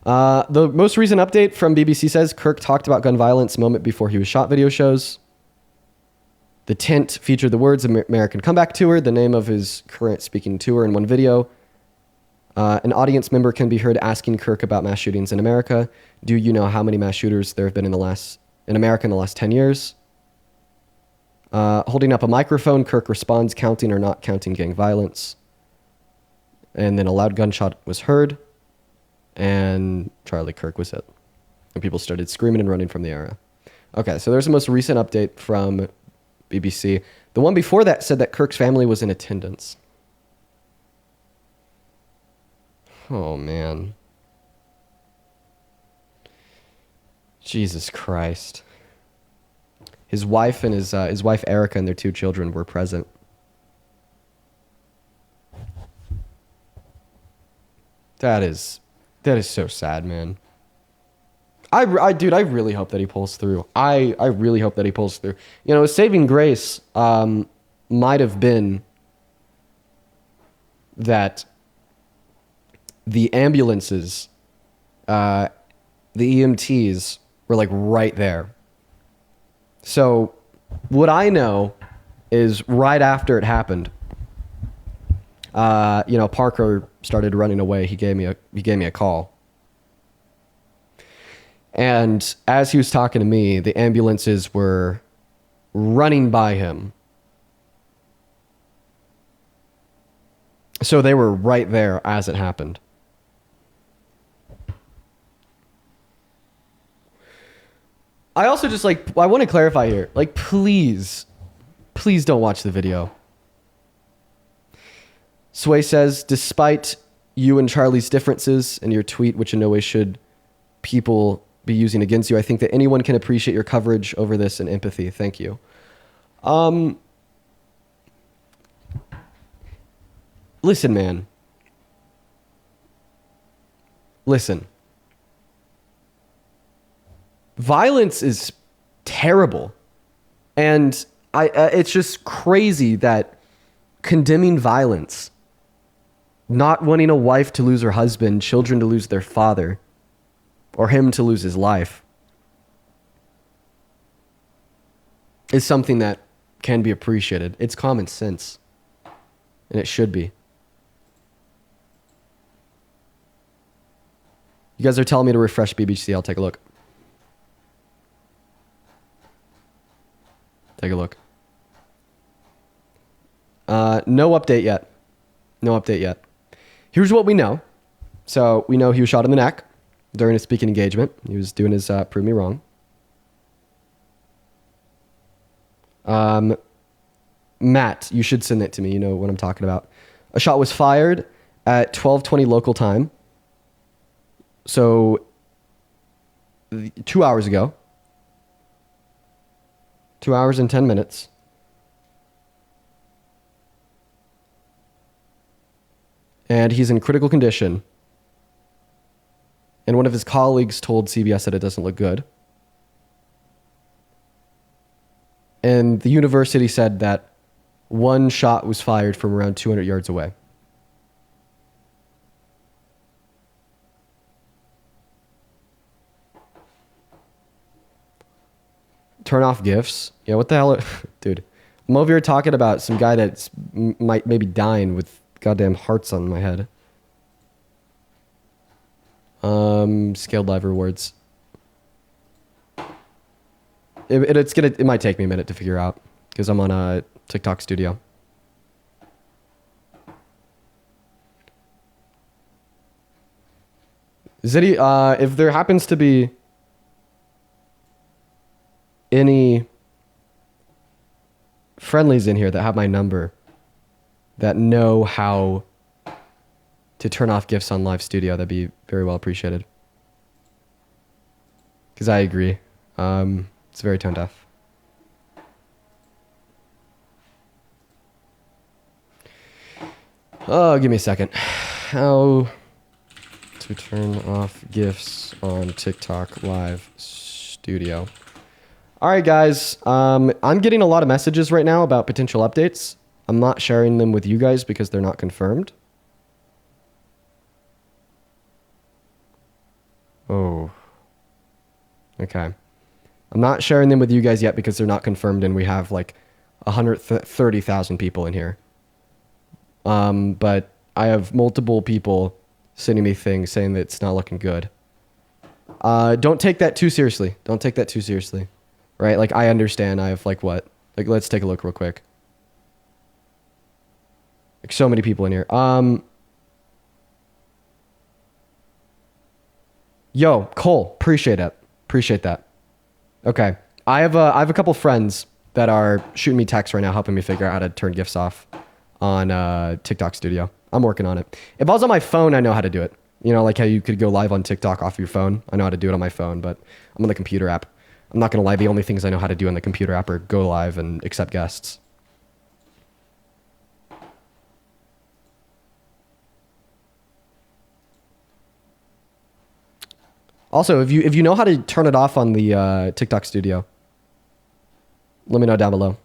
The most recent update from BBC says Kirk talked about gun violence moment before he was shot video shows. The tent featured the words American Comeback Tour, the name of his current speaking tour, in one video. An audience member can be heard asking Kirk about mass shootings in America. Do you know how many mass shooters there have been in America in the last 10 years? Holding up a microphone, Kirk responds, counting or not counting gang violence. And then a loud gunshot was heard, and Charlie Kirk was hit. And people started screaming and running from the area. Okay, so there's the most recent update from BBC. The one before that said that Kirk's family was in attendance. Oh, man. Jesus Christ. His wife and his wife Erica and their 2 children were present. That is so sad, man. Dude, I really hope that he pulls through. I really hope that he pulls through. You know, a saving grace might have been that the ambulances, the EMTs were like right there. So what I know is right after it happened, Parker started running away. He gave me a call. And as he was talking to me, the ambulances were running by him. So they were right there as it happened. I also just I want to clarify here. Please don't watch the video. Sway says, despite you and Charlie's differences and your tweet, which in no way should people be using against you, I think that anyone can appreciate your coverage over this and empathy. Thank you. Listen, man. Listen. Violence is terrible. And it's just crazy that condemning violence, not wanting a wife to lose her husband, children to lose their father, or him to lose his life, is something that can be appreciated. It's common sense. And it should be. You guys are telling me to refresh BBC. I'll take a look. Take a look. No update yet. No update yet. Here's what we know. So we know he was shot in the neck. during a speaking engagement. He was doing his prove me wrong. Matt, you should send it to me. You know what I'm talking about. A shot was fired at 12:20 local time. So 2 hours ago. 2 hours and 10 minutes. And he's in critical condition. And one of his colleagues told CBS that it doesn't look good. And the university said that one shot was fired from around 200 yards away. Turn off GIFs. Yeah, what the hell? Dude, I'm over here talking about some guy that's might maybe dying with goddamn hearts on my head. Scaled live rewards. It might take me a minute to figure out because I'm on a TikTok studio. Ziddy, if there happens to be any friendlies in here that have my number that know how to turn off GIFs on live studio, that'd be very well appreciated. Because I agree. It's very tone deaf. Oh, give me a second. How to turn off GIFs on TikTok live studio. All right, guys. I'm getting a lot of messages right now about potential updates. I'm not sharing them with you guys because they're not confirmed. Oh. Okay. I'm not sharing them with you guys yet because they're not confirmed and we have like 130,000 people in here. But I have multiple people sending me things saying that it's not looking good. Don't take that too seriously. Don't take that too seriously. Right? Like, I understand. I have, like, what? Like, let's take a look real quick. Like, so many people in here. Yo, Cole, appreciate it. Appreciate that. Okay. I have a couple friends that are shooting me texts right now, helping me figure out how to turn GIFs off on TikTok Studio. I'm working on it. If I was on my phone, I know how to do it. You know, like how you could go live on TikTok off your phone. I know how to do it on my phone, but I'm on the computer app. I'm not going to lie. The only things I know how to do on the computer app are go live and accept guests. Also, if you know how to turn it off on the TikTok Studio, let me know down below.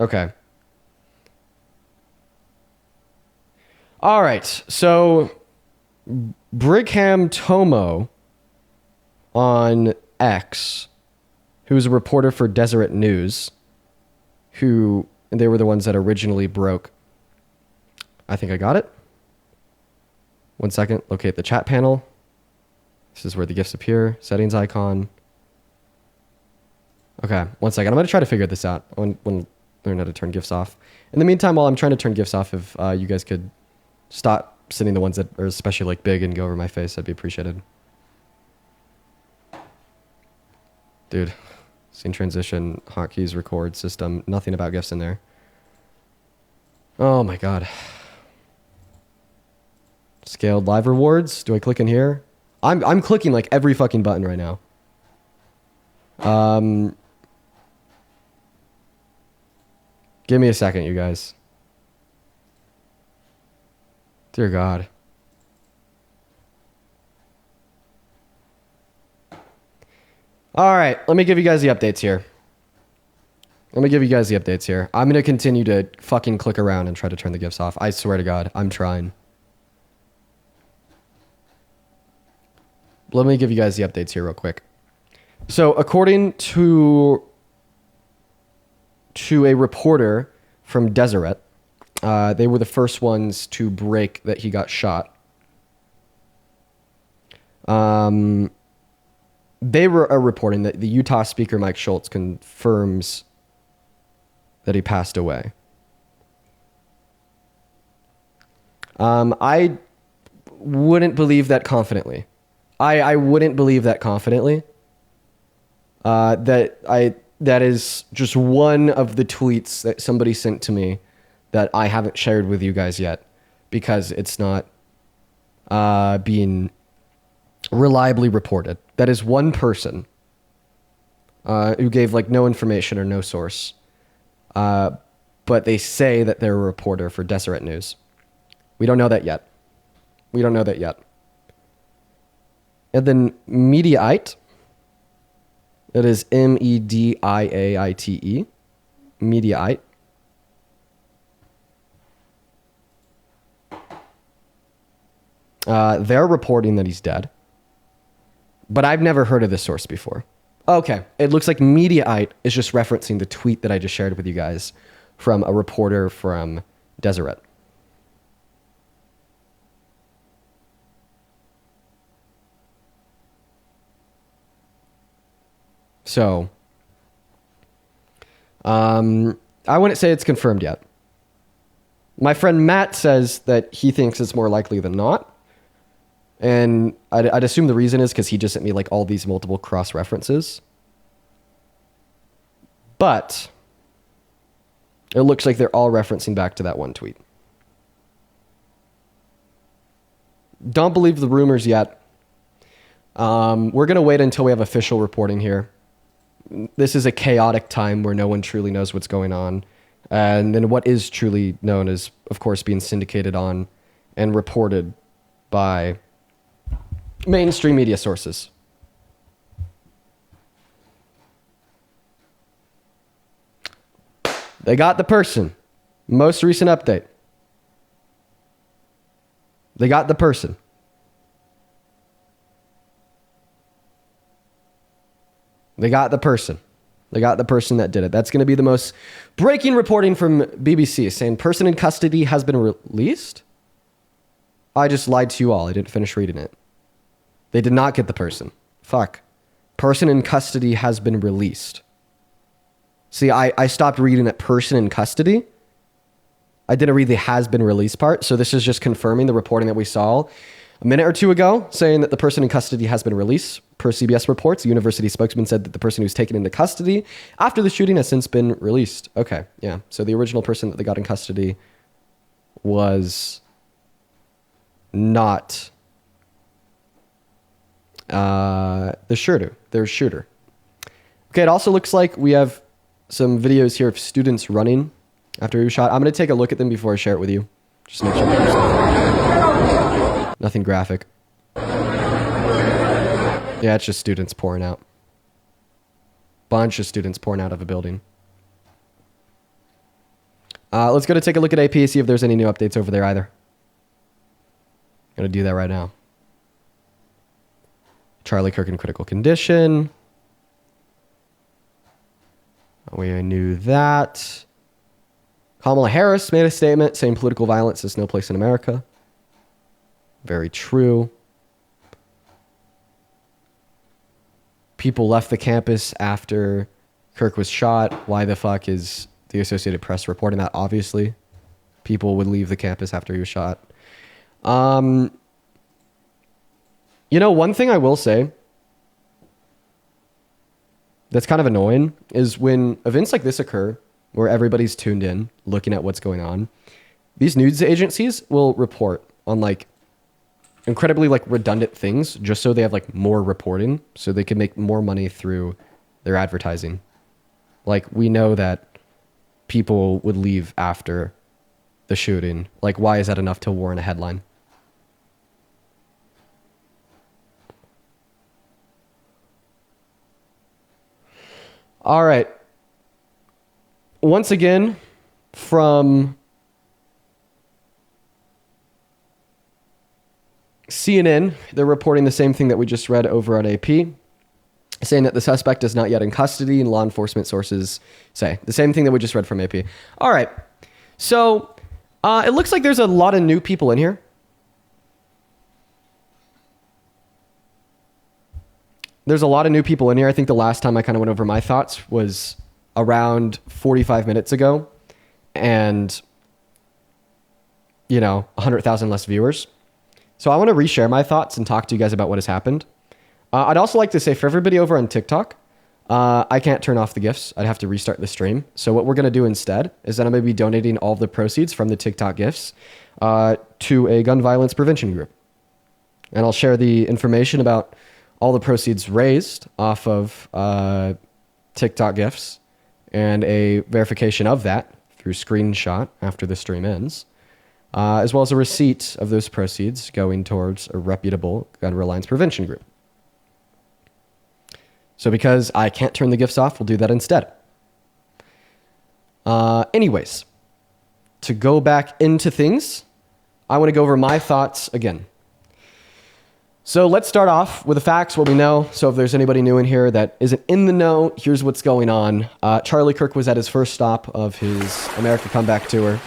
Okay. All right. So Brigham Tomo on X, who's a reporter for Deseret News, who they were the ones that originally broke. I think I got it. 1 second. Locate the chat panel. This is where the GIFs appear. Settings icon. Okay. 1 second. I'm going to try to figure this out. I want to learn how to turn GIFs off. In the meantime, while I'm trying to turn GIFs off, if you guys could stop sending the ones that are especially like big and go over my face, that'd be appreciated. Dude, scene transition, hotkeys, record, system, nothing about GIFs in there. Oh my God. Scaled live rewards. Do I click in here? I'm clicking like every fucking button right now. Give me a second, you guys. Dear God. All right, let me give you guys the updates here. I'm going to continue to fucking click around and try to turn the GIFs off. I swear to God, I'm trying. Let me give you guys the updates here real quick. So, according to a reporter from Deseret, they were the first ones to break that he got shot. They were reporting that the Utah speaker Mike Schultz confirms that he passed away. I wouldn't believe that confidently. I wouldn't believe that confidently. That is just one of the tweets that somebody sent to me that I haven't shared with you guys yet because it's not being reliably reported. That is one person who gave like no information or no source. But they say that they're a reporter for Deseret News. We don't know that yet. We don't know that yet. And then Mediaite. That is Mediaite. Mediaite. They're reporting that he's dead. But I've never heard of this source before. Okay, it looks like Mediaite is just referencing the tweet that I just shared with you guys from a reporter from Deseret. So, I wouldn't say it's confirmed yet. My friend Matt says that he thinks it's more likely than not. And I'd assume the reason is because he just sent me like all these multiple cross references. But it looks like they're all referencing back to that one tweet. Don't believe the rumors yet. We're going to wait until we have official reporting here. This is a chaotic time where no one truly knows what's going on. And then what is truly known is, of course, being syndicated on and reported by mainstream media sources. They got the person. Most recent update. They got the person. They got the person. They got the person that did it. That's going to be the most breaking reporting from BBC, saying person in custody has been released. I just lied to you all. I didn't finish reading it. They did not get the person. Fuck. Person in custody has been released. See, I stopped reading that person in custody. I didn't read the has been released part. So this is just confirming the reporting that we saw a minute or two ago, saying that the person in custody has been released. Per CBS reports, the university spokesman said that the person who's taken into custody after the shooting has since been released. Okay, yeah. So the original person that they got in custody was not the shooter. Their shooter. Okay, it also looks like we have some videos here of students running after he was shot. I'm going to take a look at them before I share it with you. Just make sure there's nothing graphic. Yeah, it's just students pouring out. Bunch of students pouring out of a building. Let's go to take a look at AP, see if there's any new updates over there either. Gonna do that right now. Charlie Kirk in critical condition. We knew that. Kamala Harris made a statement saying political violence has no place in America. Very true. People left the campus after Kirk was shot. Why the fuck is the Associated Press reporting that? Obviously, people would leave the campus after he was shot. You know, one thing I will say that's kind of annoying is when events like this occur, where everybody's tuned in, looking at what's going on, these news agencies will report on like incredibly like redundant things just so they have like more reporting so they can make more money through their advertising. Like we know that people would leave after the shooting. Like why is that enough to warrant a headline? All right. Once again, from CNN, they're reporting the same thing that we just read over on AP, saying that the suspect is not yet in custody, and law enforcement sources say the same thing that we just read from AP. All right. So it looks like there's a lot of new people in here. There's a lot of new people in here. I think the last time I kind of went over my thoughts was around 45 minutes ago. And 100,000 less viewers. So I want to reshare my thoughts and talk to you guys about what has happened. I'd also like to say for everybody over on TikTok, I can't turn off the GIFs. I'd have to restart the stream. So what we're going to do instead is that I'm going to be donating all of the proceeds from the TikTok GIFs to a gun violence prevention group. And I'll share the information about all the proceeds raised off of TikTok GIFs and a verification of that through screenshot after the stream ends, as well as a receipt of those proceeds going towards a reputable gun violence prevention group. So because I can't turn the GIFs off, we'll do that instead. Anyways, to go back into things, I want to go over my thoughts again. So let's start off with the facts, what we know. So if there's anybody new in here that isn't in the know, here's what's going on. Charlie Kirk was at his first stop of his America Comeback Tour.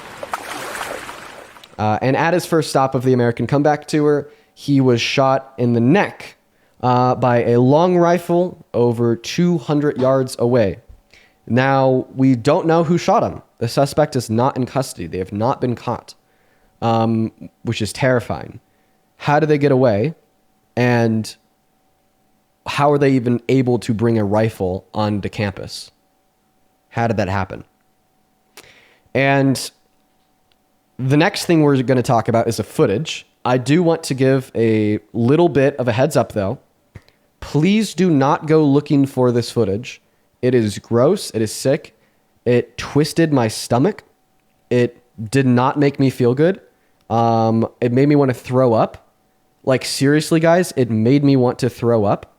And at his first stop of the American Comeback Tour, he was shot in the neck by a long rifle over 200 yards away. Now, we don't know who shot him. The suspect is not in custody. They have not been caught, which is terrifying. How did they get away? And how are they even able to bring a rifle onto campus? How did that happen? And the next thing we're going to talk about is the footage. I do want to give a little bit of a heads up, though. Please do not go looking for this footage. It is gross. It is sick. It twisted my stomach. It did not make me feel good. It made me want to throw up. Like, seriously, guys, it made me want to throw up.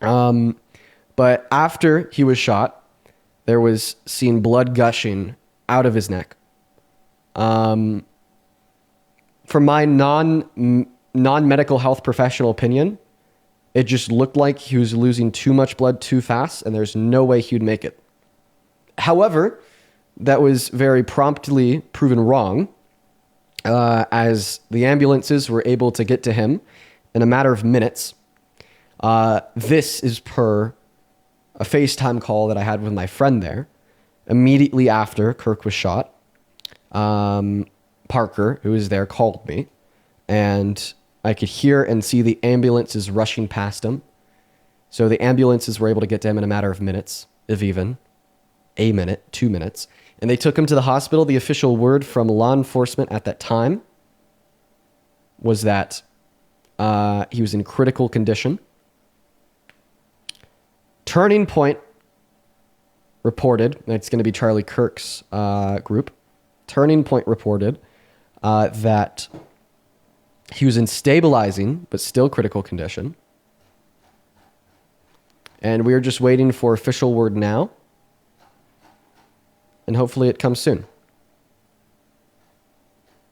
But after he was shot, there was seen blood gushing out of his neck. From my non-medical health professional opinion, it just looked like he was losing too much blood too fast, and there's no way he would make it. However, that was very promptly proven wrong, as the ambulances were able to get to him in a matter of minutes. This is per a FaceTime call that I had with my friend there. Immediately after Kirk was shot, Parker, who was there, called me, and I could hear and see the ambulances rushing past him. So the ambulances were able to get to him in a matter of minutes, if even a minute, 2 minutes. And they took him to the hospital. The official word from law enforcement at that time was that he was in critical condition. Turning Point reported, and it's going to be Charlie Kirk's group. Turning Point reported that he was in stabilizing, but still critical condition. And we are just waiting for official word now. And hopefully it comes soon.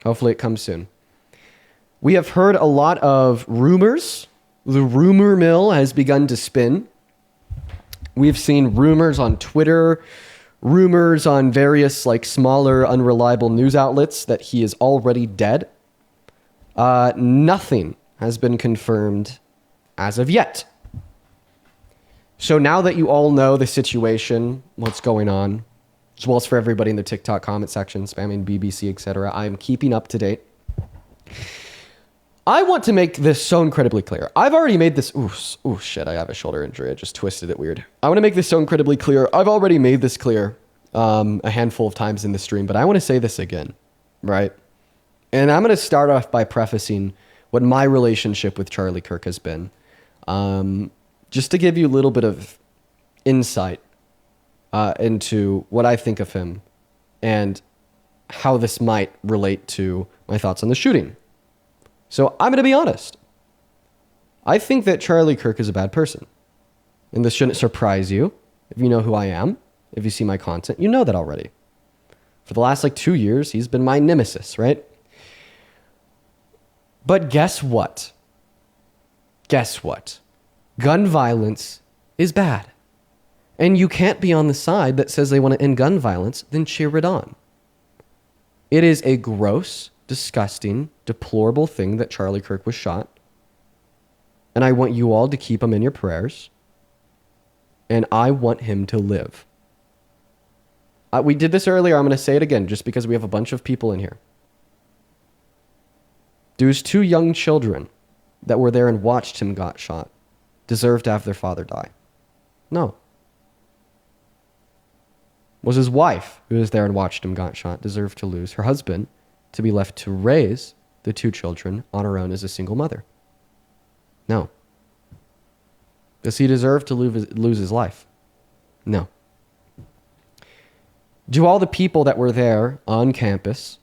Hopefully it comes soon. We have heard a lot of rumors. The rumor mill has begun to spin. We've seen rumors on Twitter, rumors on various smaller, unreliable news outlets that he is already dead. Nothing has been confirmed as of yet. So now that you all know the situation, what's going on, as well as for everybody in the TikTok comment section, spamming BBC, etc., I am keeping up to date. I want to make this so incredibly clear. I've already made this... Ooh, shit, I have a shoulder injury. I just twisted it weird. I want to make this so incredibly clear. I've already made this clear a handful of times in the stream, but I want to say this again, right? And I'm going to start off by prefacing what my relationship with Charlie Kirk has been. Just to give you a little bit of insight into what I think of him and how this might relate to my thoughts on the shooting. So I'm going to be honest. I think that Charlie Kirk is a bad person. And this shouldn't surprise you. If you know who I am, if you see my content, you know that already. For the last 2 years, he's been my nemesis, right? But guess what? Guess what? Gun violence is bad. And you can't be on the side that says they want to end gun violence, then cheer it on. It is a gross, disgusting, deplorable thing that Charlie Kirk was shot. And I want you all to keep him in your prayers. And I want him to live. We did this earlier. I'm going to say it again just because we have a bunch of people in here. Do his two young children that were there and watched him got shot deserve to have their father die? No. Was his wife, who was there and watched him got shot, deserve to lose her husband to be left to raise the two children on her own as a single mother? No. Does he deserve to lose his life? No. Do all the people that were there on campus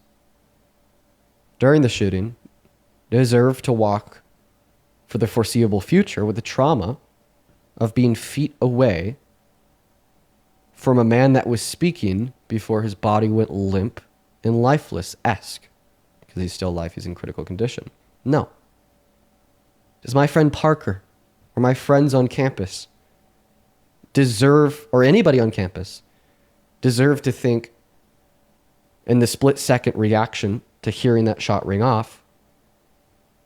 during the shooting deserve to walk for the foreseeable future with the trauma of being feet away from a man that was speaking before his body went limp and lifeless-esque? Because he's still alive, he's in critical condition. No. Does my friend Parker or my friends on campus deserve, or anybody on campus, deserve to think in the split-second reaction to hearing that shot ring off,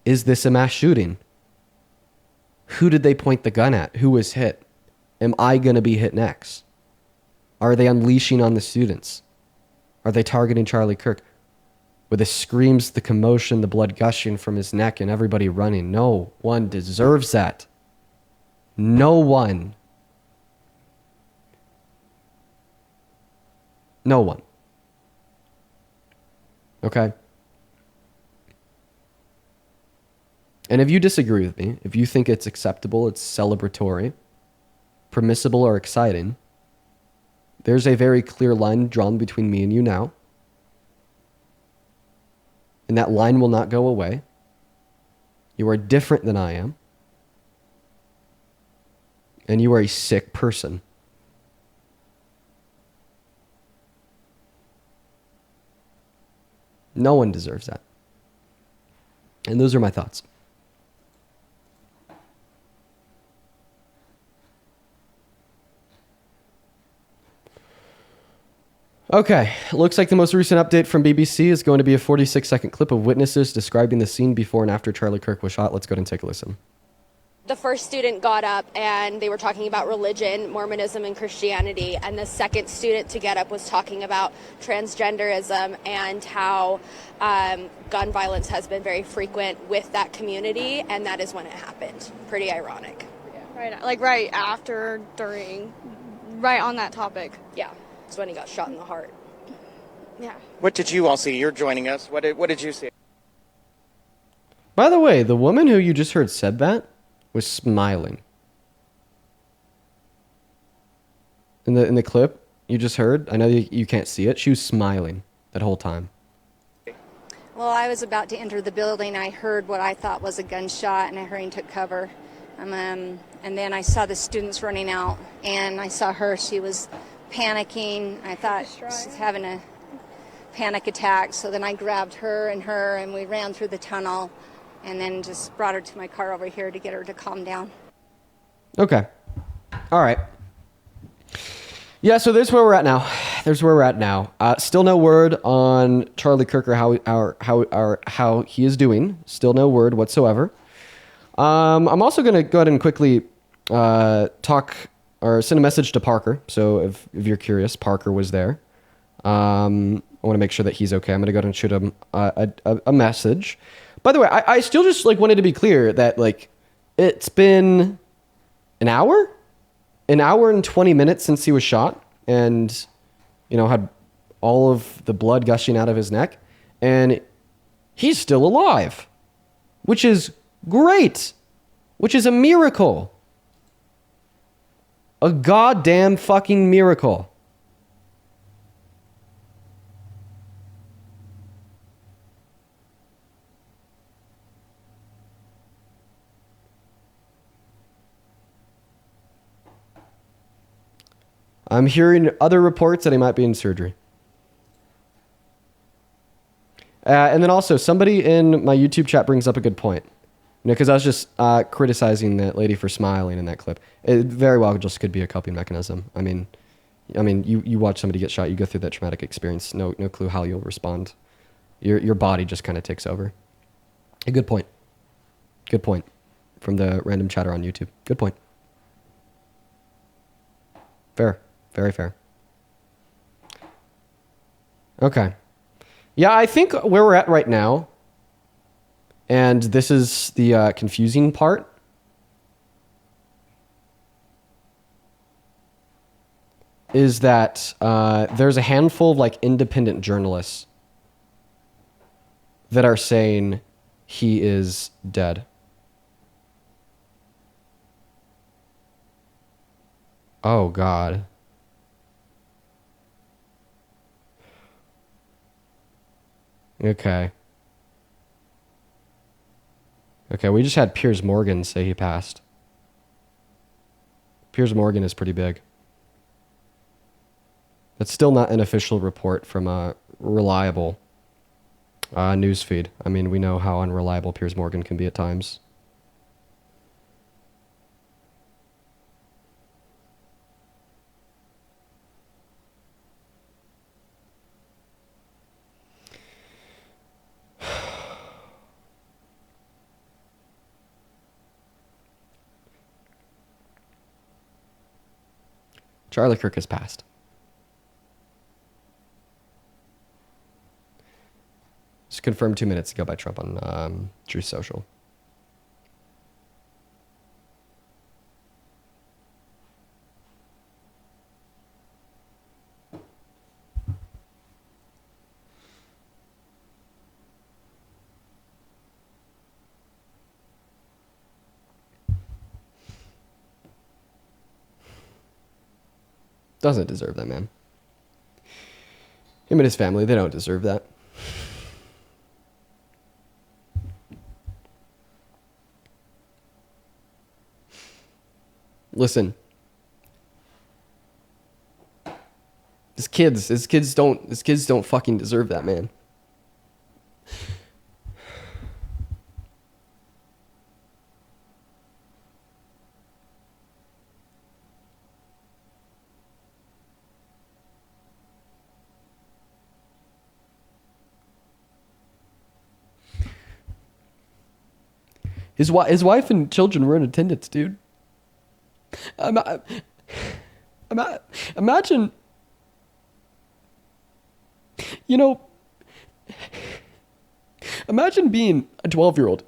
is this a mass shooting? Who did they point the gun at? Who was hit? Am I going to be hit next? Are they unleashing on the students? Are they targeting Charlie Kirk? With the screams, the commotion, the blood gushing from his neck, and everybody running. No one deserves that. No one. No one. Okay? And if you disagree with me, if you think it's acceptable, it's celebratory, permissible, or exciting, there's a very clear line drawn between me and you now. And that line will not go away. You are different than I am. And you are a sick person. No one deserves that. And those are my thoughts. Okay, looks like the most recent update from BBC is going to be a 46-second clip of witnesses describing the scene before and after Charlie Kirk was shot. Let's go ahead and take a listen. The first student got up and they were talking about religion, Mormonism, and Christianity. And the second student to get up was talking about transgenderism and how gun violence has been very frequent with that community. And that is when it happened. Pretty ironic. Right, like right after, during, right on that topic. Yeah, it's when he got shot in the heart. Yeah. What did you all see? You're joining us. What did you see? By the way, the woman who you just heard said that was smiling. In the clip you just heard, I know you can't see it, she was smiling that whole time. Well, I was about to enter the building. I heard what I thought was a gunshot, and I hurried and took cover. And then I saw the students running out, and I saw her. She was panicking. I thought she's having a panic attack. So then I grabbed her, and we ran through the tunnel, and then just brought her to my car over here to get her to calm down. Okay. All right. Yeah, so there's where we're at now. Still no word on Charlie Kirk or how he is doing. Still no word whatsoever. I'm also going to go ahead and quickly talk or send a message to Parker. So if you're curious, Parker was there. I want to make sure that he's okay. I'm going to go ahead and shoot him a message. By the way, I still just wanted to be clear that it's been an hour and 20 minutes since he was shot, and had all of the blood gushing out of his neck, and he's still alive, which is great, which is a miracle, a goddamn fucking miracle. I'm hearing other reports that he might be in surgery. And then also, somebody in my YouTube chat brings up a good point. Because I was just criticizing that lady for smiling in that clip. It very well just could be a coping mechanism. I mean, you watch somebody get shot, you go through that traumatic experience, no clue how you'll respond. Your body just kind of takes over. A good point. Good point from the random chatter on YouTube. Good point. Fair. Very fair. Okay. Yeah, I think where we're at right now And this is the confusing part. Is that there's a handful of like independent journalists that are saying he is dead. Oh, God. Okay. Okay, we just had Piers Morgan say he passed. Piers Morgan is pretty big. That's still not an official report from a reliable news feed. I mean, we know how unreliable Piers Morgan can be at times. Charlie Kirk has passed. Just confirmed 2 minutes ago by Trump on Truth Social. Doesn't deserve that, man. Him and his family, they don't deserve that. Listen. His kids don't fucking deserve that, man. His wife and children were in attendance, dude. Imagine, you know, imagine being a 12-year-old,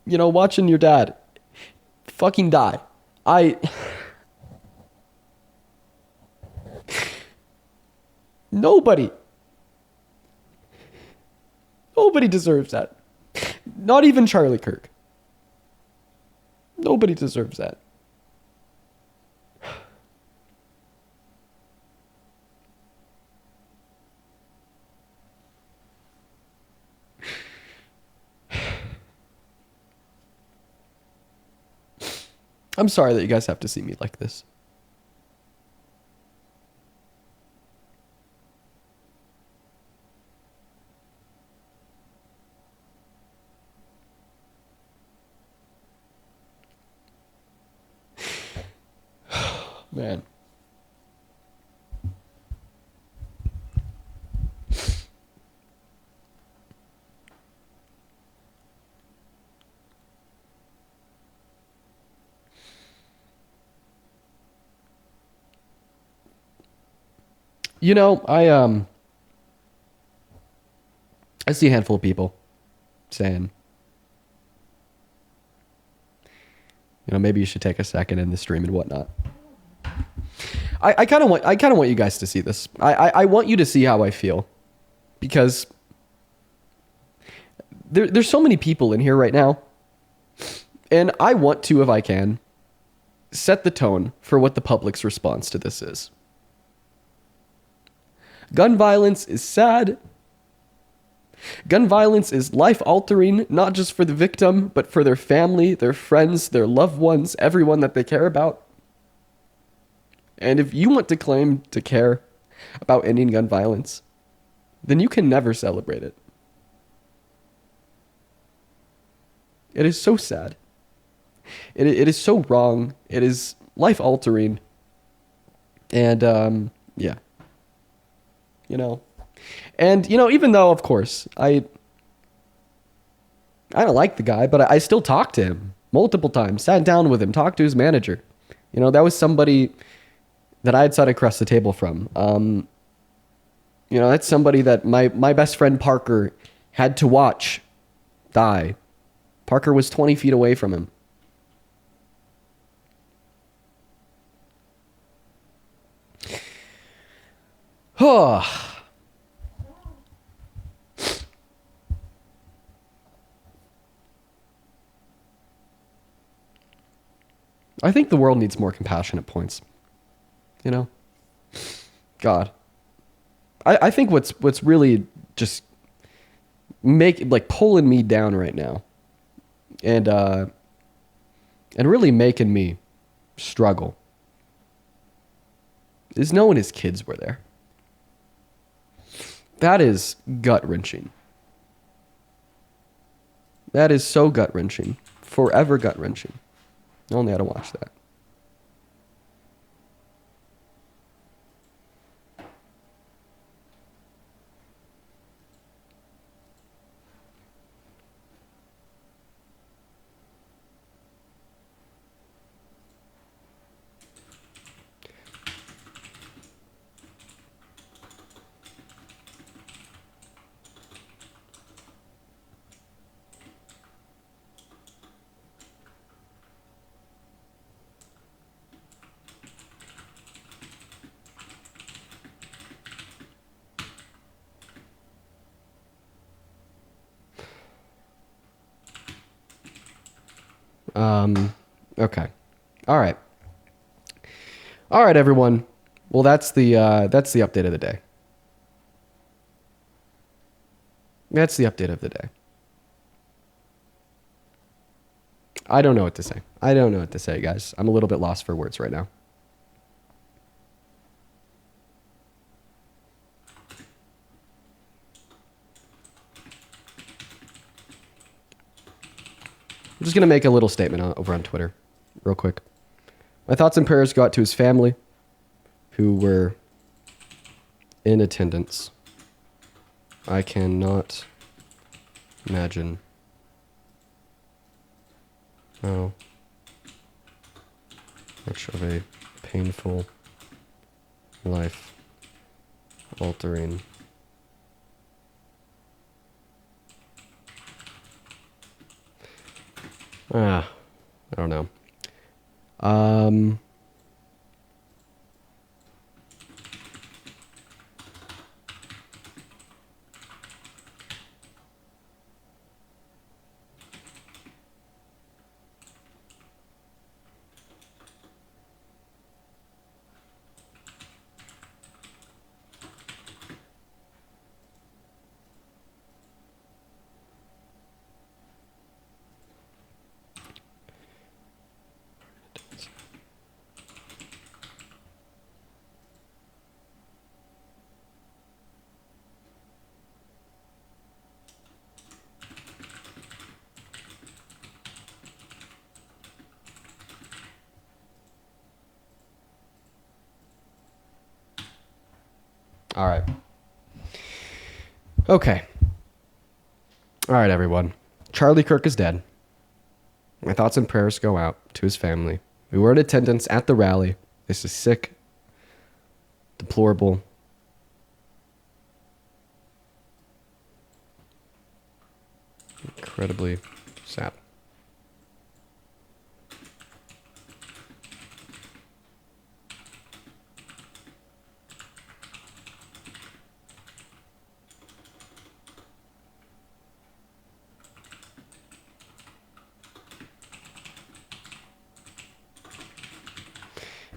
you know, watching your dad fucking die. Nobody deserves that. Not even Charlie Kirk. Nobody deserves that. I'm sorry that you guys have to see me like this. Man. You know, I see a handful of people saying, you know, maybe you should take a second in the stream and whatnot. I kind of want you guys to see this. I want you to see how I feel, because there's so many people in here right now, and I want to, if I can, set the tone for what the public's response to this is. Gun violence is sad. Gun violence is life-altering, not just for the victim, but for their family, their friends, their loved ones, everyone that they care about. And if you want to claim to care about ending gun violence, then you can never celebrate it. It is so sad. It is so wrong. It is life-altering. And, yeah. You know. And, you know, even though, of course, I don't like the guy, but I still talked to him multiple times, sat down with him, talked to his manager. You know, that was somebody that I had sat across the table from. You know, that's somebody that my best friend Parker had to watch die Parker was 20 feet away from him. I think the world needs more compassionate points. You know? God. I think what's really just pulling me down right now and really making me struggle is knowing his kids were there. That is gut-wrenching. That is so gut-wrenching. Forever gut-wrenching. I only had to watch that. Okay. All right. All right, everyone. Well, that's the update of the day. That's the update of the day. I don't know what to say. I don't know what to say, guys. I'm a little bit lost for words right now. I'm just going to make a little statement over on Twitter real quick. My thoughts and prayers go out to his family who were in attendance. I cannot imagine how much of a painful, life-altering I don't know. All right. Okay. All right, everyone. Charlie Kirk is dead. My thoughts and prayers go out to his family. We were in attendance at the rally. This is sick, deplorable, incredibly sad.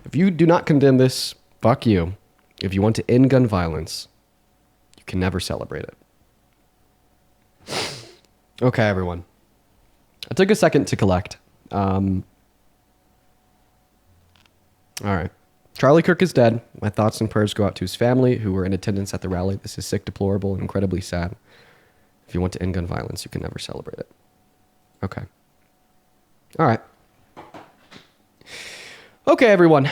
If you do not condemn this, fuck you. If you want to end gun violence, you can never celebrate it. Okay, everyone. I took a second to collect. All right. Charlie Kirk is dead. My thoughts and prayers go out to his family who were in attendance at the rally. This is sick, deplorable, and incredibly sad. If you want to end gun violence, you can never celebrate it. Okay. All right. Okay, everyone.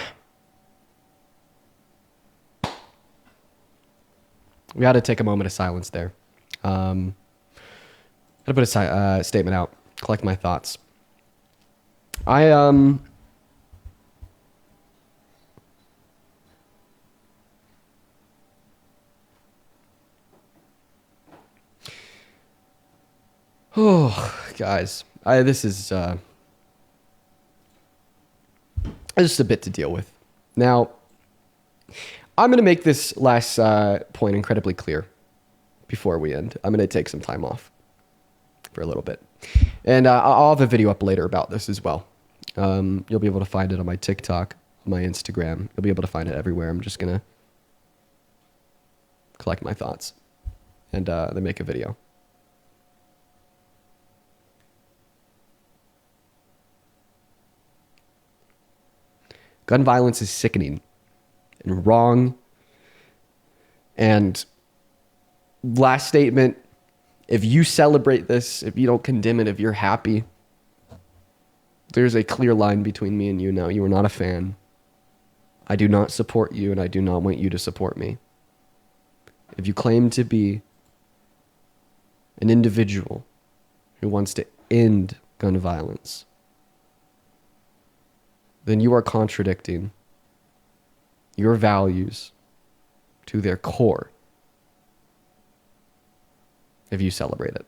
We got to take a moment of silence there. Got to put a statement out, collect my thoughts. Oh, guys. This is just a bit to deal with. Now, I'm going to make this last point incredibly clear before we end. I'm going to take some time off for a little bit. And I'll have a video up later about this as well. You'll be able to find it on my TikTok, my Instagram. You'll be able to find it everywhere. I'm just going to collect my thoughts and then make a video. Gun violence is sickening and wrong. And last statement, if you celebrate this, if you don't condemn it, if you're happy, there's a clear line between me and you now. You are not a fan. I do not support you, and I do not want you to support me. If you claim to be an individual who wants to end gun violence, then you are contradicting your values to their core if you celebrate it.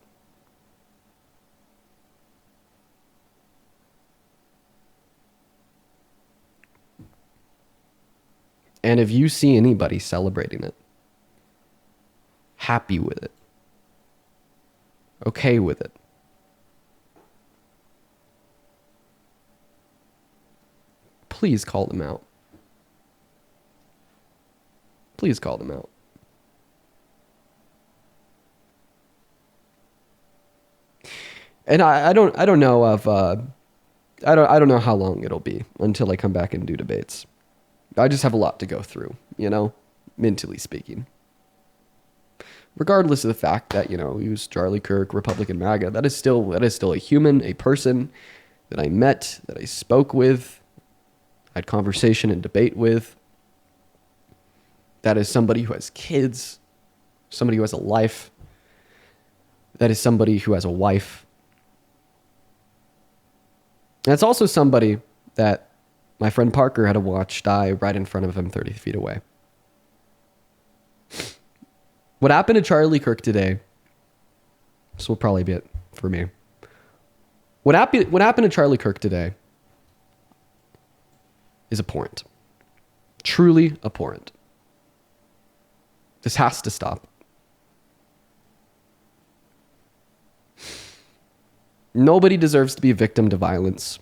And if you see anybody celebrating it, happy with it, okay with it, please call them out. Please call them out. And I don't know of I don't know how long it'll be until I come back and do debates. I just have a lot to go through, you know, mentally speaking. Regardless of the fact that, you know, he was Charlie Kirk, Republican MAGA, that is still a human, a person that I met, that I spoke with, had conversation and debate with. That is somebody who has kids, somebody who has a life. That is somebody who has a wife. And it's also somebody that my friend Parker had to watch die right in front of him 30 feet away. What happened to Charlie Kirk today, this will probably be it for me. What happened to Charlie Kirk today is abhorrent. Truly abhorrent. This has to stop. Nobody deserves to be a victim to violence.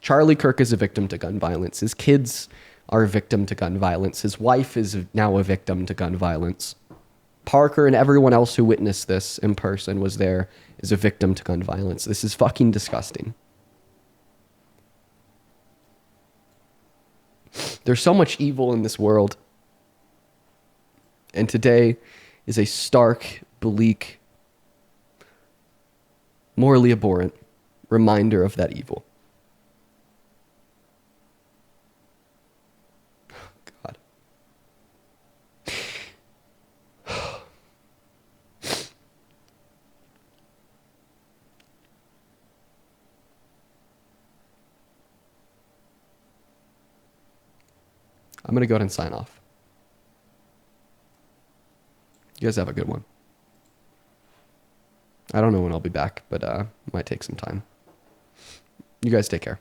Charlie Kirk is a victim to gun violence. His kids are a victim to gun violence. His wife is now a victim to gun violence. Parker and everyone else who witnessed this in person was there is a victim to gun violence. This is fucking disgusting. There's so much evil in this world. And today is a stark, bleak, morally abhorrent reminder of that evil. God. I'm going to go ahead and sign off. You guys have a good one. I don't know when I'll be back, but might take some time. You guys take care.